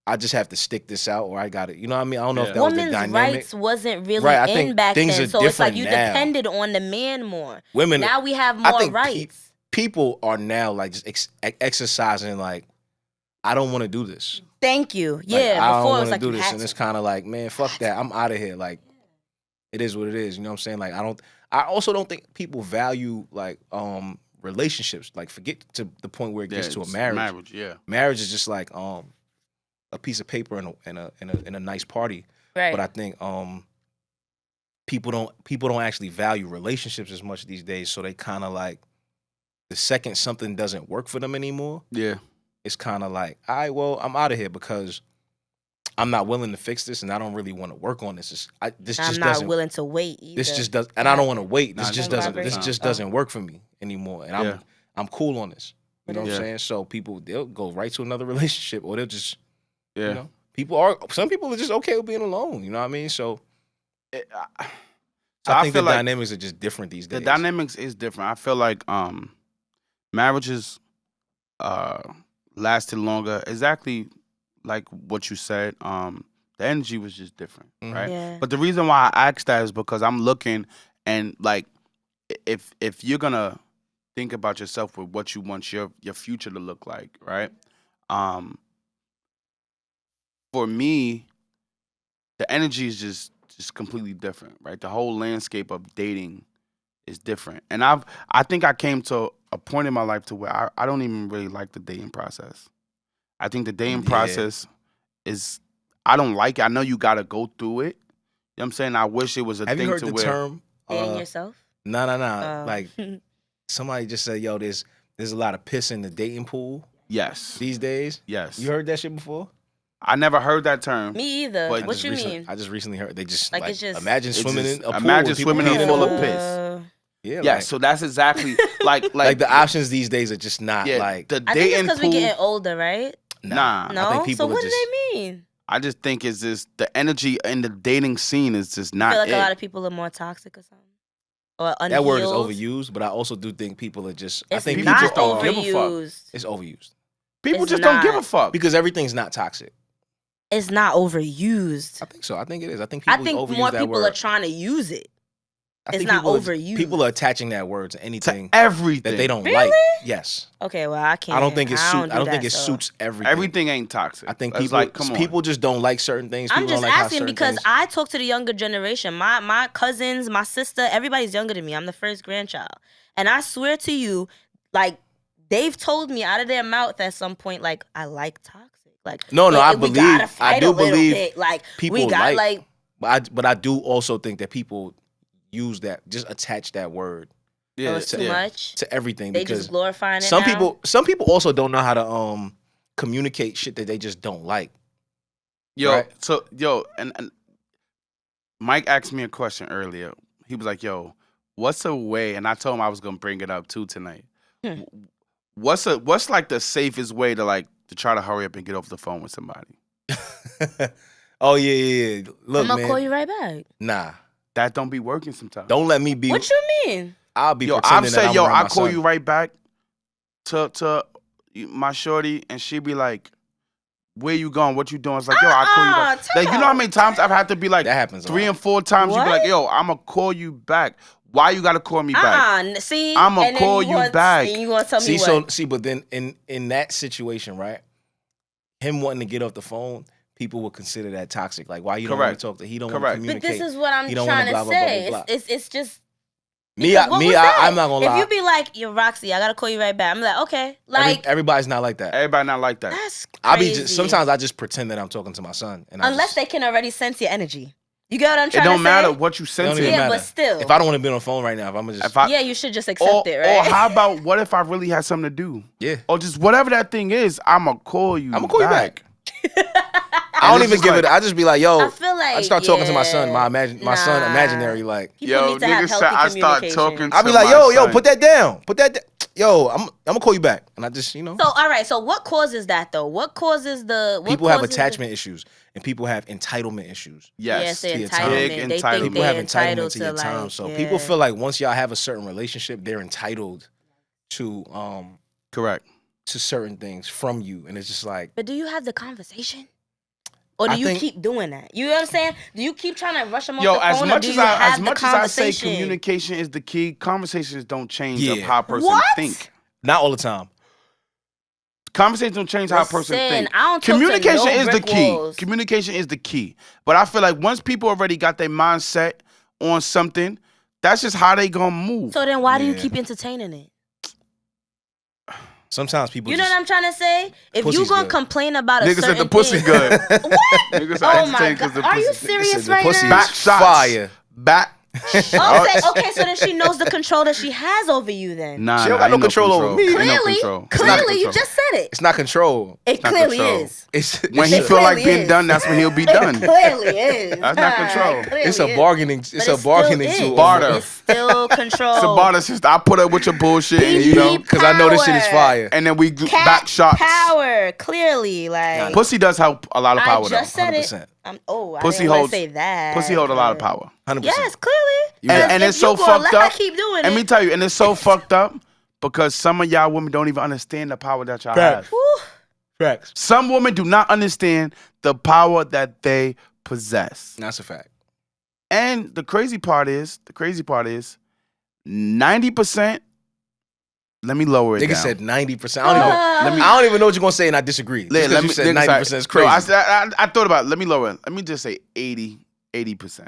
I just have to stick this out, or I got it. You know what I mean? I don't know if that was the Women's dynamic. rights wasn't really Right, I in think back things then, are so it's like different you now. depended on the man more. Women Now we have I more think rights. people are now like just exercising like, I don't want to do this. Thank you. Like, Yeah, I don't before it want was to like do you this, had and to. it's kind of like, man, fuck that. I'm out of here. Like, it is what it is. You know what I'm saying? Like, I also don't think people value like relationships. Like, forget to the point where it gets to a marriage. Marriage is just like a piece of paper in a nice party. Right. But I think people don't actually value relationships as much these days. So they kind of like, the second something doesn't work for them anymore, it's kind of like, all right, well, I'm out of here because I'm not willing to fix this, and I don't really want to work on this. I'm not willing to wait either. This just does, and I don't want to wait. Nah, This just doesn't work for me anymore, and I'm cool on this. You know what I'm saying? So they'll go right to another relationship, or they'll just, you know, some people are just okay with being alone. You know what I mean? So I think the dynamics are just different these days. The dynamics is different. I feel like marriages lasted longer. Exactly like what you said. The energy was just different, right? Yeah. But the reason why I asked that is because I'm looking, and like, if you're gonna think about yourself with what you want your future to look like, right? For me, the energy is just completely different, right? The whole landscape of dating is different, and I think I came to a point in my life to where I don't even really like the dating process. I think the dating process is, I don't like it. I know you got to go through it. You know what I'm saying? I wish it was a Have thing you heard to the where. term? Dating yourself? No. Oh. Like somebody just said, yo, there's a lot of piss in the dating pool Yes. these days. Yes. You heard that shit before? I never heard that term. Me either. But What you mean? I just recently heard. They just Like, like it's just- imagine swimming in a pool. imagine and people swimming in peeing full the of pool. piss. Yeah, Yeah, like, so that's exactly like the options these days are just not like. the I think it's dating because pool. we're getting older, right? Nah. No. I think people So are what just, do they mean? I just think it's just the energy in the dating scene is just I not feel like it. a lot of people are more toxic or something. Or unhealed. that word is overused, but I also do think people are just. It's I think people not just don't give a fuck. overused. it's overused People it's just don't give a not. fuck. because everything's not toxic. It's not overused. I think so. I think it is. I think I people think overuse more that people word. are trying to use it. I it's think not people overused. People are attaching that word to To anything everything. that they don't Really? like. Yes. Okay, well I can't. I don't think it suits. do I don't that, think it so. suits everything. Everything ain't toxic. I think It's people like, come on. people just don't like certain things. I'm People just don't like how asking certain because things, I talk to the younger generation. My cousins, my sister, everybody's younger than me. I'm the first grandchild, and I swear to you, like they've told me out of their mouth at some point, like I like toxic. Like No, I we believe- gotta I fight do a little believe bit. Like people we got like but I do also think that people use that, just attach that word oh, it's too much. to everything They because just glorifying it. some now. people also don't know how to communicate shit that they just don't like. Yo, Right. so and Mike asked me a question earlier. He was like, "Yo, what's a way?" And I told him I was gonna bring it up too tonight. Hmm. What's like the safest way to try to hurry up and get off the phone with somebody? Oh yeah. Look, I'm gonna man. call you right back. Nah, That don't be working sometimes. don't let me be. What you mean? I'll be Yo, I've pretending that said, I'm yo, around I'll my call son. you right back to my shorty, and she be like, "Where you going? What you doing?" It's like, yo, I'll call you back. time Like, you know how many times I've had to be like That happens. 3 a lot. and 4 times. You be like, What? yo, I'm gonna call you back. Why you gotta call me back? See, I'ma and then call you want- back. And you want to tell me what? But then in that situation, right? Him wanting to get off the phone, people would consider that toxic. Like, why you don't want Correct. to talk to? He don't want to Correct. But communicate. this is what I'm He don't wanna trying blah, to blah, blah, say. blah, blah. It's just Me, because what was that? I'm not gonna lie. If you be like, "Yo, Roxy, I gotta call you right back," I'm like, "Okay." Like everybody's not like that. Everybody not like that. that's I'll crazy. be sometimes I just pretend that I'm talking to my son, and unless they can already sense your energy. You get what I'm It trying to say? don't matter what you It sense. don't even Yeah, matter. but still. If I don't want to be on the phone right now, if I'm gonna just If I, yeah, you should just accept or, it, right? or how about what if I really had something to do? yeah, Or just whatever that thing is, I'ma call you. I'm gonna call you back. I don't it's even just give like- it. I just be like, yo, I feel like I just start talking to my son, my nah. son imaginary, like. People need to have healthy I start communication. talking. I'll be to like, my yo, son. put that down, Yo, I'm gonna call you back, and I just, So all right, so what causes that though? What causes the people have attachment issues, and people have entitlement issues. Yes, Yes, to your entitlement. time. They Big think entitlement. People they're have entitled entitlement to your time. like, So yeah. people feel like once y'all have a certain relationship, they're entitled to Correct. certain things from you, and it's just like, But do you have the conversation? Or do I you think- keep doing that? You know what I'm saying? Do you keep trying to rush them off Yo, the as phone, or much do as you have the I say conversation? communication is the key, conversations don't change Yeah. of how a person What? think. not all the time. Conversations don't change how a person Listen, think. I don't talk to Communication no is the brick key. walls. Communication is the key. But I feel like once people already got their mindset on something, that's just how they gonna move. So then why do you Yeah. keep entertaining it? Sometimes people You know just, what I'm trying to say? If you Pussy's gonna good. complain about a Niggas certain said the pussy thing, good. What? Niggas Oh are my entertained 'cause god! the Are you pussy- serious the right pussy now? Back shots. fire. Back. Okay, so then she knows the control that she has over you. Then Nah, She don't got ain't no control over me. Ain't no clearly, control. clearly, you control. just said it. It's not control. It not clearly control. is. It's When he It feel like clearly being is. done, that's when he'll be It done. clearly is. That's not control. It clearly it's a is. bargaining. But It's a it bargaining still tool. is. Barter. It's still control. It's a barter sister. I put up with your bullshit, and you know, because I know this shit is Power. fire. and then we Cat back shots. power, clearly, like Pussy does help a lot of power, I just said it. 100%. I Pussy didn't want holds- to say that. Pussy hold a lot of but- power. 100%. Yes, clearly. You got And If it's so you gonna fucked let her up. keep doing Let it. me tell you, and it's so fucked up because some of y'all women don't even understand the power that y'all Facts. have. Woo. Facts. Some women do not understand the power that they possess. That's a fact. And the crazy part is, 90%. Let me lower it Nigga down. said 90%. I don't even. Let me- I don't even know what you're gonna say, and I disagree. Just 'cause you said nigga, 90% is crazy. No, I thought about it. Let me lower it. Let me just say 80%.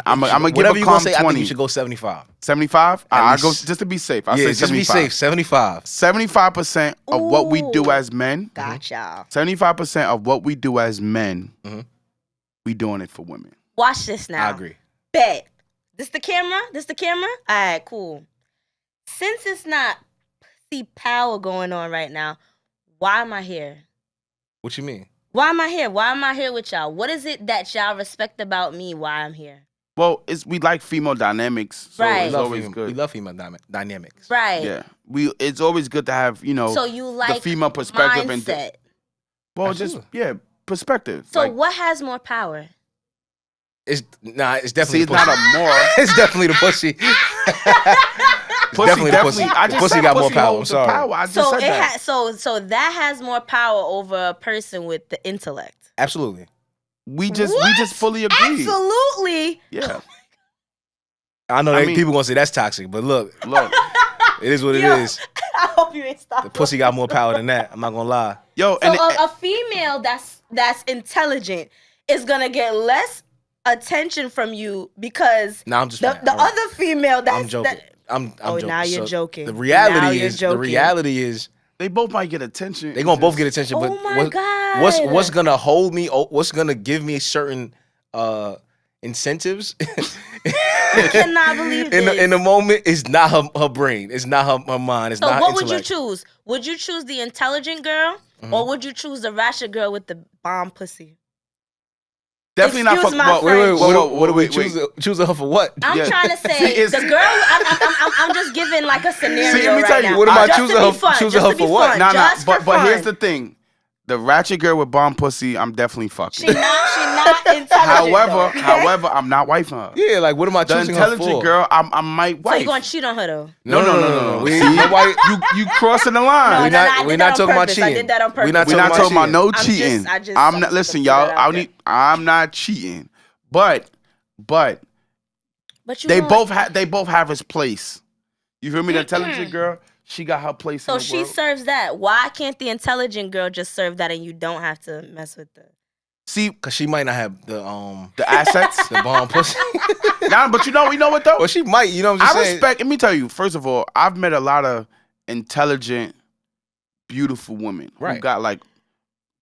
I'm gonna give Whatever a you calm gonna say, I think 20. you should go 75. 75? At I'll go least. just to be safe. I'll Yeah, say just be 75. safe. 75. 75% of what we do Ooh. as men, Gotcha. 75% of what we do as men Mhm. we doing it for women. Watch this now. I agree. Bet. This the camera? All right, cool. Since it's not pussy power going on right now, why am I here? What you mean? Why am I here? Why am I here with y'all? What is it that y'all respect about me? Why I'm here? Well, we like female dynamics, so Right. it's always good. We love female dynamics. Right. Yeah, it's always good to have So you like the female perspective mindset. and perspective. So like, what has more power? It's definitely see, the it's pussy. not a more. It's definitely the pussy. Pussy definitely the pussy. I just Pussy said got more pussy power. I'm holds the sorry. power. I just So said it that. so that has more power over a person with the intellect. Absolutely. We just fully agree. Absolutely. Yeah. I know people gonna say that's toxic, but look, it is what it is. I hope you ain't stopping. The pussy got more power than that. I'm not gonna lie. Yo, So a female that's intelligent is gonna get less attention from you because I'm just the playing. All right. other female that's I'm joking. I'm joking. now you're So joking. The Now reality you're is joking. they both might get attention. they gonna both get attention. But Oh my God. what's gonna hold me? What's gonna give me certain incentives? I cannot believe this. in the moment is not her brain. It's not her mind. It's So not her what would intellect. you choose? Would you choose the intelligent girl or would you choose the ratchet girl with the bomb pussy? Definitely not Excuse fuck. my French. What do we wait. choose her for? What? I'm Yeah. trying to say See, it's- the girl. I'm just giving like a scenario See, let me right tell you, now. what am I Just choosing to her- be fun, choosing just her to be for what? fun, Nah, just for but here's fun. the thing: the ratchet girl with bomb pussy, I'm definitely fucking. She not intelligent. However, I'm not wifing her. Yeah, like what am I The choosing her intelligent for? girl, I might So wife. you gonna cheat on her though? No. We See, you crossing the line. No, I we're did not that on talking about purpose. cheating. I did that on purpose. We're not We're not talking about no I'm cheating. just- I'm not. Listen, y'all. I'm not cheating, but But you they know, both have his place. You feel me? The intelligent girl, she got her place So in the she world. serves that. Why can't the intelligent girl just serve that and you don't have to mess with the? See, Cause she might not have the assets. the bomb pussy. Nah, but you know what though? Well, she might. You know what I'm I saying? respect. Let me tell you. First of all, I've met a lot of intelligent, beautiful women who Right. got like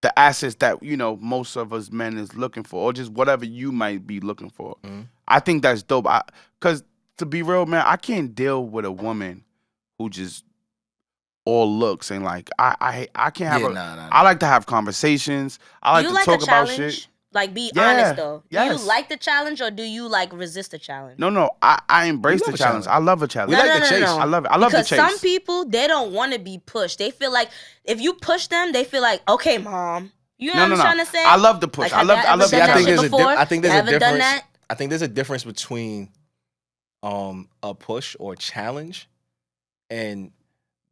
the assets that most of us men is looking for, or just whatever you might be looking for. Mhm. I think that's dope. Cause to be real, man, I can't deal with a woman who just all looks and like I can't have. Nah. I like to have conversations. I like Do you to like talk a about challenge? shit. Like, be Yeah, honest though. Do yes. you like the challenge or do you like resist the challenge? No, I embrace We the love a challenge. challenge. I love a challenge. We like the chase. I love it. I love Because the chase. some people, they don't want to be pushed. They feel like if you push them, they feel like, okay, mom. You know what I'm trying to say? I love the push. Like, I love. have I you love. ever done the that I think shit there's a before? I think there's Haven't a done difference. that? I think there's a difference between a push or a challenge, and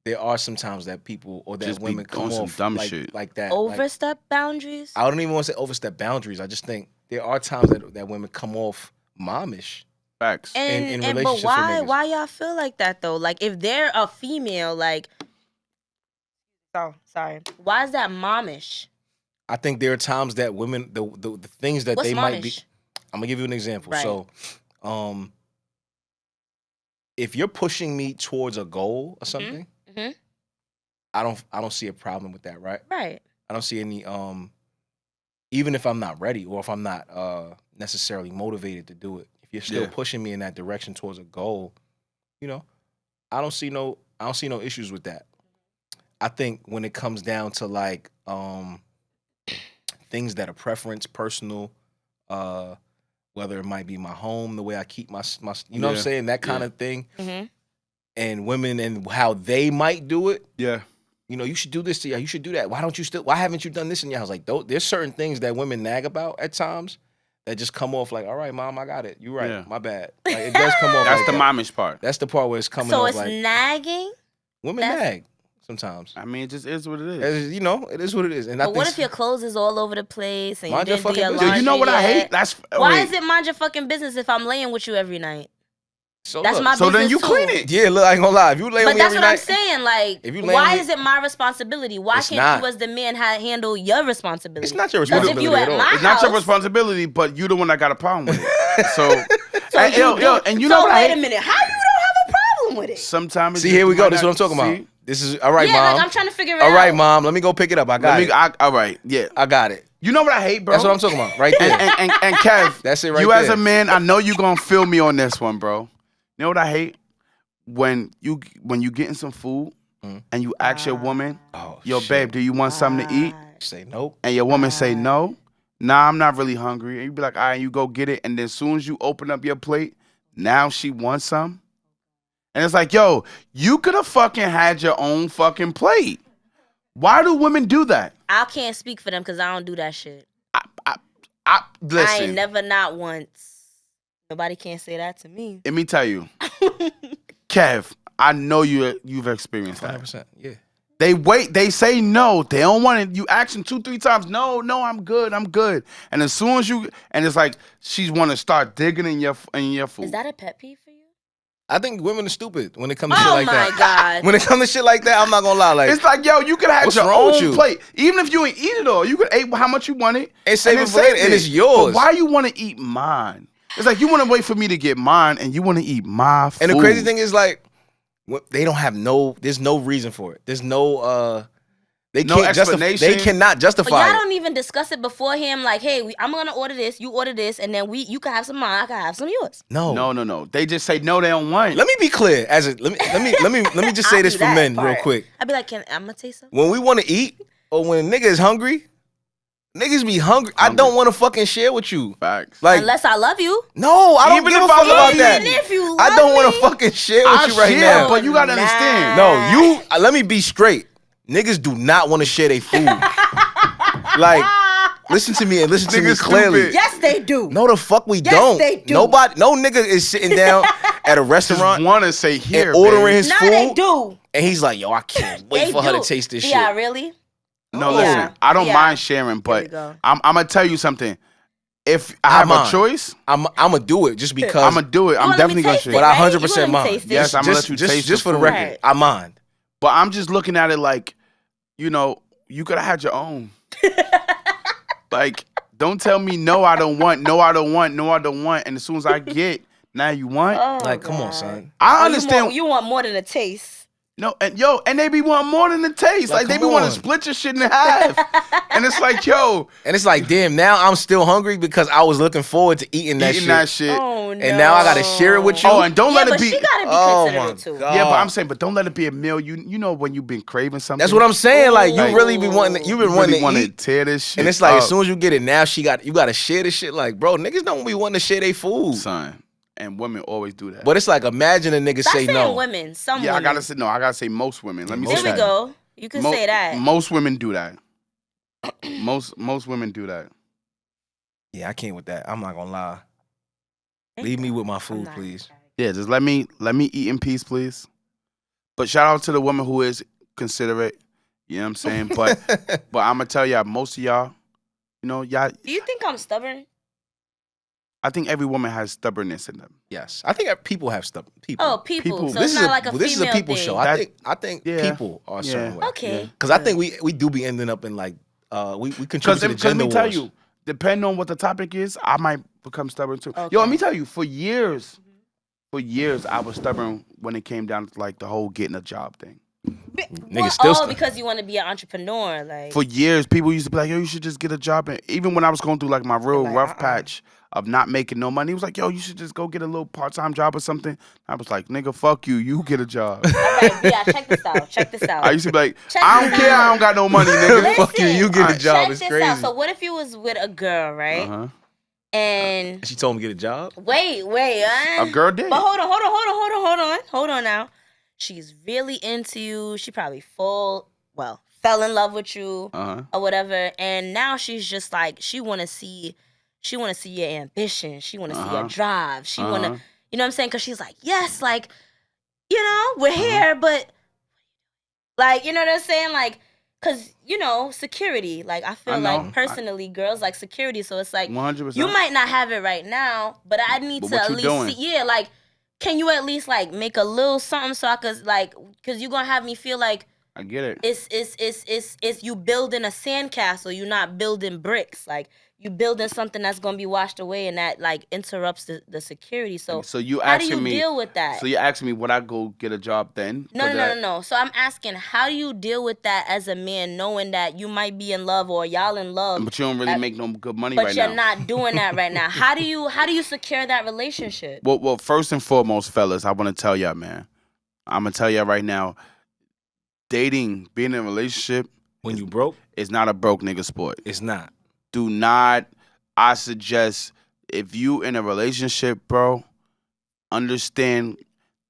there are some times that people or that Just be women come doing some off dumb like, shit. like that. Overstep boundaries? I don't even want to say overstep boundaries. I just think there are times that women come off momish. Facts. in But relationships with why? niggas. Why y'all feel like that though? Like if they're a female, like, oh, sorry. Why is that momish? I think there are times that women the things that What's they might be. momish? I'm gonna give you an example. Right. So, if you're pushing me towards a goal or something, Mhm. I don't see a problem with that, right? Right. I don't see any even if I'm not ready or if I'm not necessarily motivated to do it. If you're still Yeah. pushing me in that direction towards a goal, I don't see no issues with that. I think when it comes down to like things that are preference, personal, whether it might be my home, the way I keep my you know what I'm Yeah. saying, that kind Yeah. of thing, Mm-hmm. and women and how they might do it. Yeah. You should do this to you. You should do that. Why haven't you done this in your house? Like, there's certain things that women nag about at times that just come off like, all right, mom, I got it. You right. Yeah. My bad. Like, it does come off That's like the that. momish part. That's the part where it's coming So off it's like nagging. women that's- nag sometimes. I mean, it just is what it is. It is what it is. And I But think what if your clothes is all over the place and you Mind your didn't do fucking your business. laundry Dude, you know what I yet? hate? That's Why wait. is it mind your fucking business if I'm laying with you every night? so That's look, my So then business you too. clean it. Yeah, look, I ain't gonna lie. If you lay But with me that's every what I'm night, saying. Like, if you lay why with me- is it my responsibility? Why It's can't not. you, as the man, handle your responsibility? it's not your Because if responsibility you at at all. my It's not your house- responsibility, but you the one that got a problem with it. So, So and, you yo, do- and you so know what I wait hate? a minute. How you don't have a problem with it? Sometimes See, here we go. This is what I'm talking about. This is all right, yeah, mom. like I'm trying to figure it All out. right, mom. Let me go pick it up. I got it. All right, yeah. I got it. You know what I hate, bro? That's what I'm talking about, right there. And Kev, That's it right you there. as a man, I know you gonna feel me on this one, bro. You know what I hate? When you getting some food and you ask your woman, yo, babe, do you want something to eat? Say nope. And your woman say no. Nah, I'm not really hungry. And you be like, all right, you go get it. And then as soon as you open up your plate, now she wants some. And it's like, yo, you could have fucking had your own fucking plate. Why do women do that? I can't speak for them because I don't do that shit. Listen. I ain't never, not once. Nobody can't say that to me. Let me tell you, Kev, I know you've experienced that. 100%, yeah. They wait. They say no. They don't want it. You ask them 2-3 times. No, I'm good. And as soon as it's like she's want to start digging in your food. Is that a pet peeve for you? I think women are stupid when it comes to shit like that. Oh my God. When it comes to shit like that, I'm not gonna lie. Like, It's like, yo, you could have what's your wrong with own you? plate. Even if you ain't eat it all, you could eat how much you want it. And save then it for later, and it's yours. But why you want to eat mine? It's like you want to wait for me to get mine, and you want to eat my food. and the crazy thing is, like, they don't have there's no reason for it. There's no they No can't explanation. they cannot But justify y'all it. don't even discuss it beforehand. Like, hey, I'm gonna order this, you order this, and then you can have some mine, I can have some yours. No. They just say no. They don't want. Let me be clear. Let me just say I this do for that men part. real quick. I'd be like, I'm gonna taste something. When we want to eat or when a nigga is hungry, niggas be hungry. I don't want to fucking share with you. Facts. Like, Unless I love you. no, I don't Even give a if I fuck love about you. that. Even if you I love don't want to me. fucking share with you right share, now. but you gotta understand. No, let me be straight. Niggas do not want to share their food. Like, listen to me and listen to me Niggas clearly. stupid. Yes, they do. No, the fuck we Yes, don't. they do. No nigga is sitting down at a Just restaurant want to say here, and ordering babe. his No, food. they do. And he's like, yo, I can't wait They for her do. to taste this Yeah, shit. really? No, Yeah. listen. I don't Yeah. mind sharing, we but go. I'm gonna tell you something. If I have mind. a choice, I'm gonna do it just because. I'm gonna do it. You I'm wanna let me definitely gonna taste share. but it, I right? 100% You wanna let me mind. taste it? Yes, I'm gonna let you taste just the for the food. record. Right. I mind. But I'm just looking at it like, you know, you could have had your own. Like, don't tell me no, I don't want, no, I don't want, no, I don't want. And as soon as I get, now you want. Oh, Like, come on, God. son. I Oh, understand. You want more than a taste. No, and they be wanting more than the taste. Like, Like they be come wanting on. to split your shit in half. And it's like, yo, And it's like, damn, now I'm still hungry because I was looking forward to eating that eating shit. that shit. Oh, no. And now I gotta share it with you. Oh, and don't Yeah, let it but be. she gotta be Oh, my considerate, too. God. Yeah, but I'm saying, but don't let it be a meal. You know when you've been craving something. That's what I'm saying. Like, you Like, really be wanting. You've been You wanting really to want to eat. tear this shit. And it's like, up, as soon as you get it, now you gotta share this shit. Like, bro, niggas don't be wanting to share their food. son, and women always do that. But it's like, imagine a nigga Stop say saying no. women. Some yeah, I women. gotta say no. I gotta say most women. Let me Most say There we that. go. You can say that. Most women do that. most women do that. Yeah, I can't with that. I'm not gonna lie. Leave me with my I'm food, not. please. Yeah, just let me eat in peace, please. But shout out to the woman who is considerate. You know what I'm saying? But I'm gonna tell y'all, most of y'all, you know, y'all. Do you think I'm stubborn? I think every woman has stubbornness in them. Yes, I think people have stuff. People. Oh, people. People. So this it's is not like a this is a female people thing. show. That- I think yeah. people are a certain way. Okay. Because I think we do be ending up in like we contribute Because to the let gender me tell wars. you, depending on what the topic is, I might become stubborn too. Okay. Yo, let me tell you, for years, I was stubborn when it came down to like the whole getting a job thing. Niggas still stubborn. Because you want to be an entrepreneur, like. For years, people used to be like, yo, you should just get a job. And even when I was going through like my real Like, rough patch of not making no money, he was like, yo, you should just go get a little part-time job or something. I was like, nigga, fuck you. You get a job. All right, yeah, check this out. Check this out. I used to be like, Check I don't this care. out. I don't got no money, nigga. Fuck you. You get a Alright. job. Check It's this crazy. out. So what if you was with a girl, right? Uh-huh. And She told him to get a job. wait. A girl did. But hold on. She's really into you. She probably fell in love with you Uh-huh. or whatever. And now she's just like, she wanna see your ambition. She wanna see your drive. She wanna, you know what I'm saying? Cause she's like, yes, like, you know, we're here, but like, you know what I'm saying? Like, cause you know, security. Like, I feel I know. like personally, girls like security. So it's like 100%. you might not have it right now, but I need But to what at you least doing? see. Yeah, like, can you at least like make a little something so I could like, cause you gonna have me feel like I get it. it's you building a sandcastle. You're not building bricks. Like, you building something that's gonna be washed away, and that like interrupts the security. So you how do asking you me, deal with that? So you're asking me, would I go get a job then? No. So I'm asking, how do you deal with that as a man, knowing that you might be in love or y'all in love, But you don't really make no good money right now. but you're not doing that right now. How do you secure that relationship? Well, first and foremost, fellas, I want to tell y'all, man. I'm gonna tell y'all right now, dating, being in a relationship, when you broke, it's not a broke nigga sport. it's not. Do not. I suggest if you in a relationship, bro, understand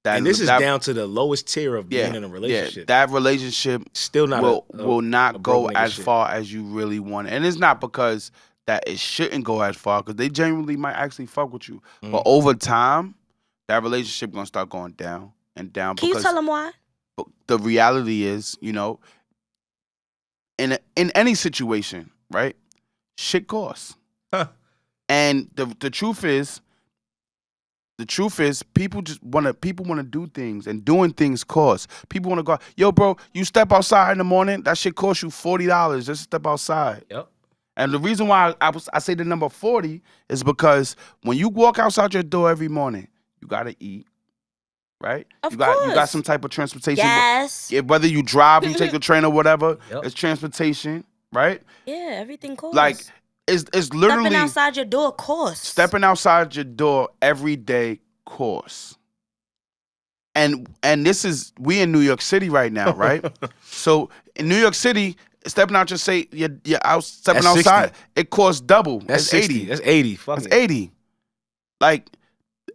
that. And this is down to the lowest tier of being in a relationship. Yeah, that relationship still not will not go as shit. far as you really want, and it's not because that it shouldn't go as far, because they genuinely might actually fuck with you, but over time, that relationship gonna start going down and down. Can you tell them why? The reality is, you know, in any situation, right? Shit costs. Huh. And the truth is, people want to do things, and doing things costs. People want to go, yo, bro, you step outside in the morning, that shit costs you $40 just to step outside. Yep. And the reason why I say the number 40 is because when you walk outside your door every morning, you gotta eat, right? Of You course. got some type of transportation. Yes. Whether you drive, you take a train or whatever, Yep. it's transportation, right? Yeah, everything costs. Like it's literally stepping outside your door costs. Stepping outside your door every day costs. And this is, we in New York City right now, right? So in New York City, stepping out you're out stepping That's outside, 60. it costs double. That's It's 60. 80. That's 80. Fuck That's it. 80. Like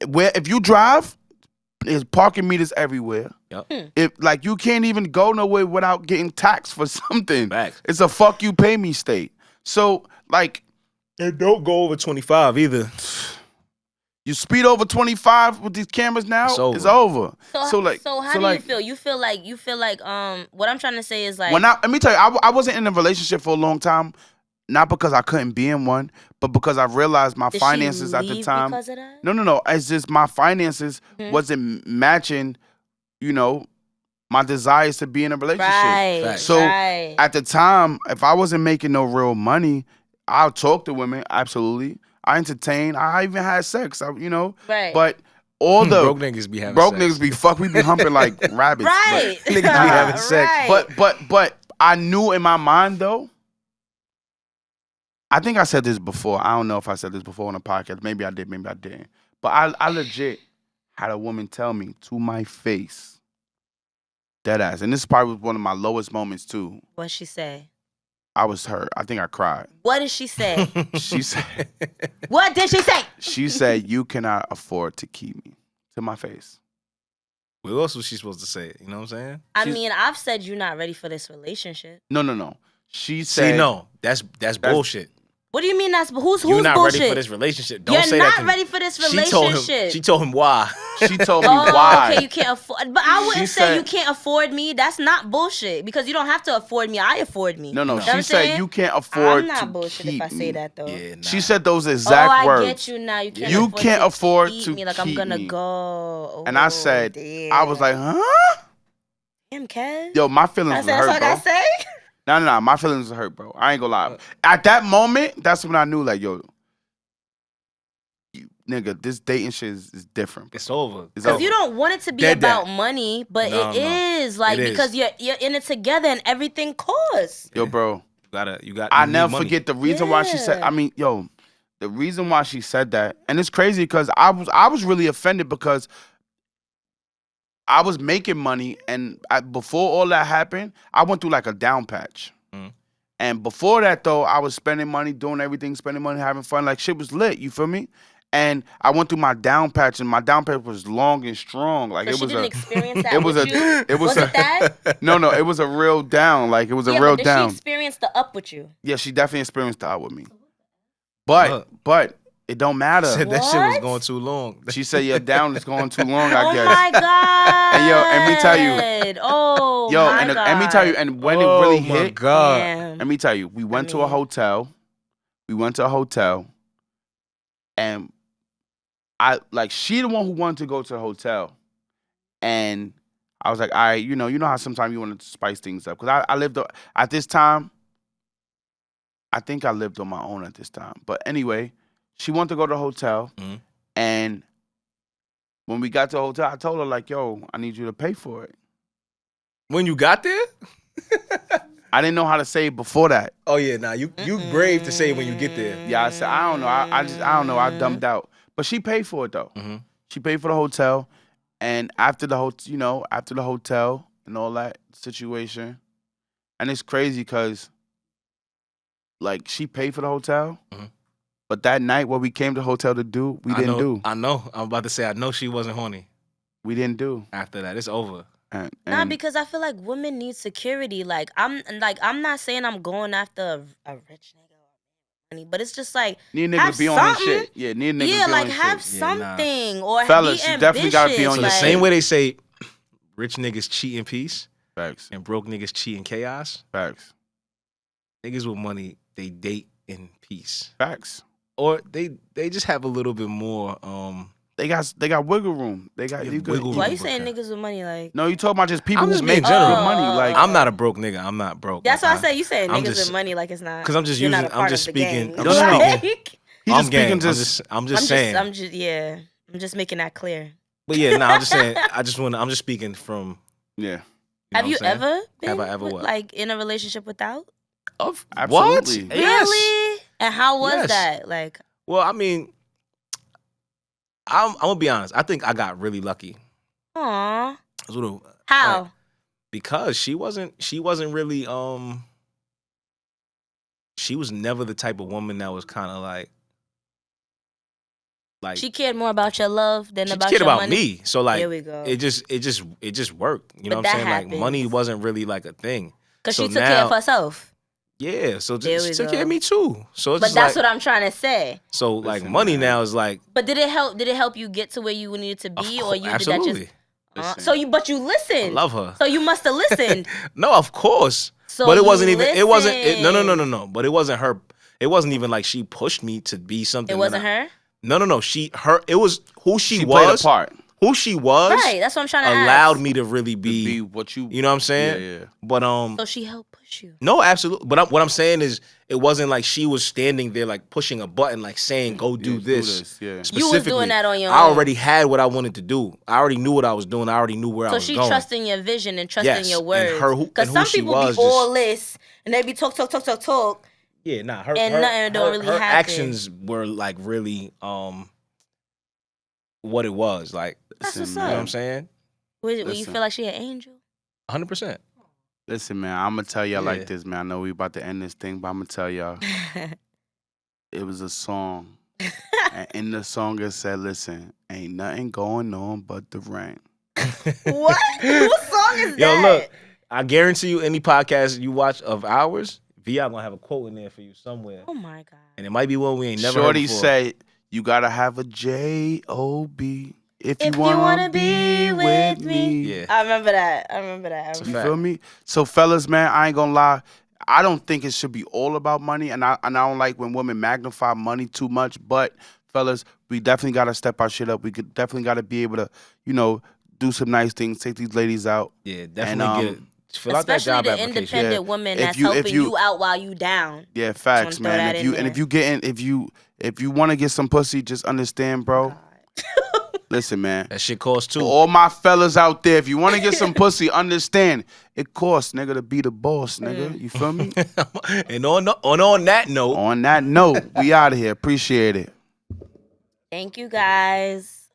if you drive, there's parking meters everywhere. Yep. If like you can't even go nowhere without getting taxed for something. Facts. It's a fuck you pay me state. So like, And don't go over 25 either. you speed over 25 with these cameras now, it's over. So how do you feel? You feel like what I'm trying to say is like, let me tell you, I wasn't in a relationship for a long time, not because I couldn't be in one, but because I realized my did finances she at the leave time. because of that? No. It's just my finances wasn't matching, you know, my desires to be in a relationship. Right. So at the time, if I wasn't making no real money, I'll talk to women, absolutely. I entertain. I even had sex, you know. Right. But all the broke niggas be having broke sex. niggas we be humping like rabbits. Right. Niggas be having sex. Right. But I knew in my mind though. I think I said this before. I don't know if I said this before on a podcast. Maybe I did, maybe I didn't. But I legit had a woman tell me to my face, dead ass. And this probably was one of my lowest moments too. What'd she say? I was hurt. I think I cried. What did she say? She said, What did she say? she said, you cannot afford to keep me, to my face. What else was she supposed to say? You know what I'm saying? I mean, I've said you're not ready for this relationship. No. She said, See, no, that's bullshit. What do you mean that's who's You're not bullshit? ready for this relationship. Don't You're say not that to me. ready for this relationship. She told him why. She told me Oh, why. okay, you can't afford. But I wouldn't She say said- you can't afford me. That's not bullshit because you don't have to afford me. I afford me. No. You know what She I'm said saying? you can't afford I'm not to bullshit keep if I say me. that though. Yeah, nah. She said those Oh, exact I words. get you now. You can't. You afford can't to afford keep to me. Like I'm keep gonna me. go. Oh, And I said, damn. I was like, huh? damn, Kev. Yo, my feelings That's was all I hurt, bro. gotta say. No. My feelings was hurt, bro. I ain't gonna lie. At that moment, that's when I knew, like, yo, nigga, this dating shit is different. Bro. It's over. It's Because over. you don't want it to be Dead about that. money, but No, it is like It is. because you're in it together and everything costs. Yo, bro. You got. I you never need money. forget the reason why she said. Yeah. I mean, yo, the reason why she said that, and it's crazy because I was really offended because I was making money, and before all that happened, I went through like a down patch. And before that, though, I was spending money, doing everything, spending money, having fun. Like, shit was lit, you feel me? And I went through my down patch, and my down patch was long and strong. Like, So it she was didn't a, experience that it was with you? it was Was it that? No, it was a real down. Like, it was a Yeah, real but did down. she experience the up with you? Yeah, she definitely experienced that with me. But it don't matter. Said that shit was What? going too long. She said your down is going too long, I Oh guess. my god! And yo, and me tell you- Oh Yo, my and god! let me tell you, and when it Oh really my hit, God. Damn. let me tell you, we went to a mean- hotel. We went to a hotel, and she the one who wanted to go to the hotel, and I was like, all right, you know how sometimes you want to spice things up, because I lived at this time. I think I lived on my own at this time. But anyway, she wanted to go to the hotel. Mhm. And when we got to the hotel, I told her, like, yo, I need you to pay for it. When you got there? I didn't know how to say it before that. Oh yeah, nah, you brave to say it when you get there. Yeah, I said, I don't know. I don't know. I dumbed out. But she paid for it, though. Mhm. She paid for the hotel. And after the hotel and all that situation, and it's crazy because, like, she paid for the hotel, Mhm. but that night what we came to the hotel to do, we didn't do. I know. I'm about to say, I know she wasn't horny We didn't do. after that. It's over. Nah, because I feel like women need security. Like I'm not saying I'm going after a rich nigga or money, but it's just like need a nigga have to be on his something. shit. Yeah, need a nigga to Yeah, be like on his have shit. Yeah, nah. something or Fellas, be you definitely gotta be on ambitious, So your the like, same way they say rich niggas cheat in peace Facts. and broke niggas cheat in chaos, Facts. niggas with money, they date in peace. Facts. Or they just have a little bit more They got wiggle room. They got Yeah, you wiggle could, Why room. you saying Okay. niggas with money? Like No, you talking about just people I'm who just make being general. good money. Like I'm not a broke nigga. I'm not broke. that's Like, why I say you saying I'm niggas just- with money like it's not. 'cause I'm just you're not using- a I'm part just of the speaking- gang. I'm just speaking- Like, he I'm just speaking gang. to. I'm just saying. I'm just making that clear. But yeah, I'm just saying. I'm just speaking from. Yeah. You know Have what you I'm saying? ever been Have I ever with, what? like in a relationship without? Of Absolutely. What? Yes. Really? And how was Yes. that? Like, Well, I mean, I'm gonna be honest. I think I got really lucky. aw, Sort of, how? like, because she wasn't really she was never the type of woman that was kind of like She cared more about your love than she about cared your about money. me. So like There we go. it just worked. You know But what I'm that saying? Like money happens. wasn't really like a thing. Because so she took care of now- herself. Yeah, so There just we took go. care of me too. So it's But just that's like, what I'm trying to say. so like Listen, money man. now is like But did it help? Did it help you get to where you needed to be, or you did that absolutely. just? Listen. But you I listened. love her. So you must have listened. No, of course. So but it you wasn't even. It wasn't. No. listened. But it wasn't her. It wasn't even like she pushed me to be something. It wasn't that I- her. No. Her. It was who she played a was. part. Who she was. Right. That's what I'm trying to allowed ask. me to really To be. be what you. You know what I'm saying? Yeah. But So she helped push you. No, absolutely. But what I'm saying is, it wasn't like she was standing there like pushing a button, like saying, "Go do Yeah, this." Yeah. You was Specifically, doing that on your I own. already had what I wanted to do. I already knew what I was doing. I already knew where I So was she going. trusting your vision and trusting Yes, your and words. her who- Because and who some she people was be all just- this and they be talk. Yeah, nah. Her And nothing don't really her happen. actions were like really what it was like. That's what's You know what up. I'm saying? Where you Listen. feel like she an angel? 100%. Listen, man. I'm gonna tell y'all Yeah. like this, man. I know we about to end this thing, but I'm gonna tell y'all. It was a song, and in the song it said, "Listen, ain't nothing going on but the rain." What? What song is Yo, that? look, I guarantee you, any podcast you watch of ours, VI gonna have a quote in there for you somewhere, Oh my god. and it might be one we ain't never Shorty heard before. said, "You gotta have a J-O-B if you If wanna be with me." Yeah. I remember that. It's a You fact. feel me? So, fellas, man, I ain't gonna lie. I don't think it should be all about money, and I don't like when women magnify money too much. But, fellas, we definitely gotta step our shit up. We could definitely gotta be able to, do some nice things, take these ladies out. Yeah, definitely get it. Fill out that Especially job the application. independent Yeah. woman If that's you- if helping you- you out while you down. Yeah, facts, Just wanna throw man. that If in you and there. if you getting if you want to get some pussy, just understand, bro. Listen, man. That shit costs too. All my fellas out there, if you want to get some pussy, understand it costs, nigga, to be the boss, nigga. You feel me? And on that note, On that note, we out of here. Appreciate it. Thank you guys.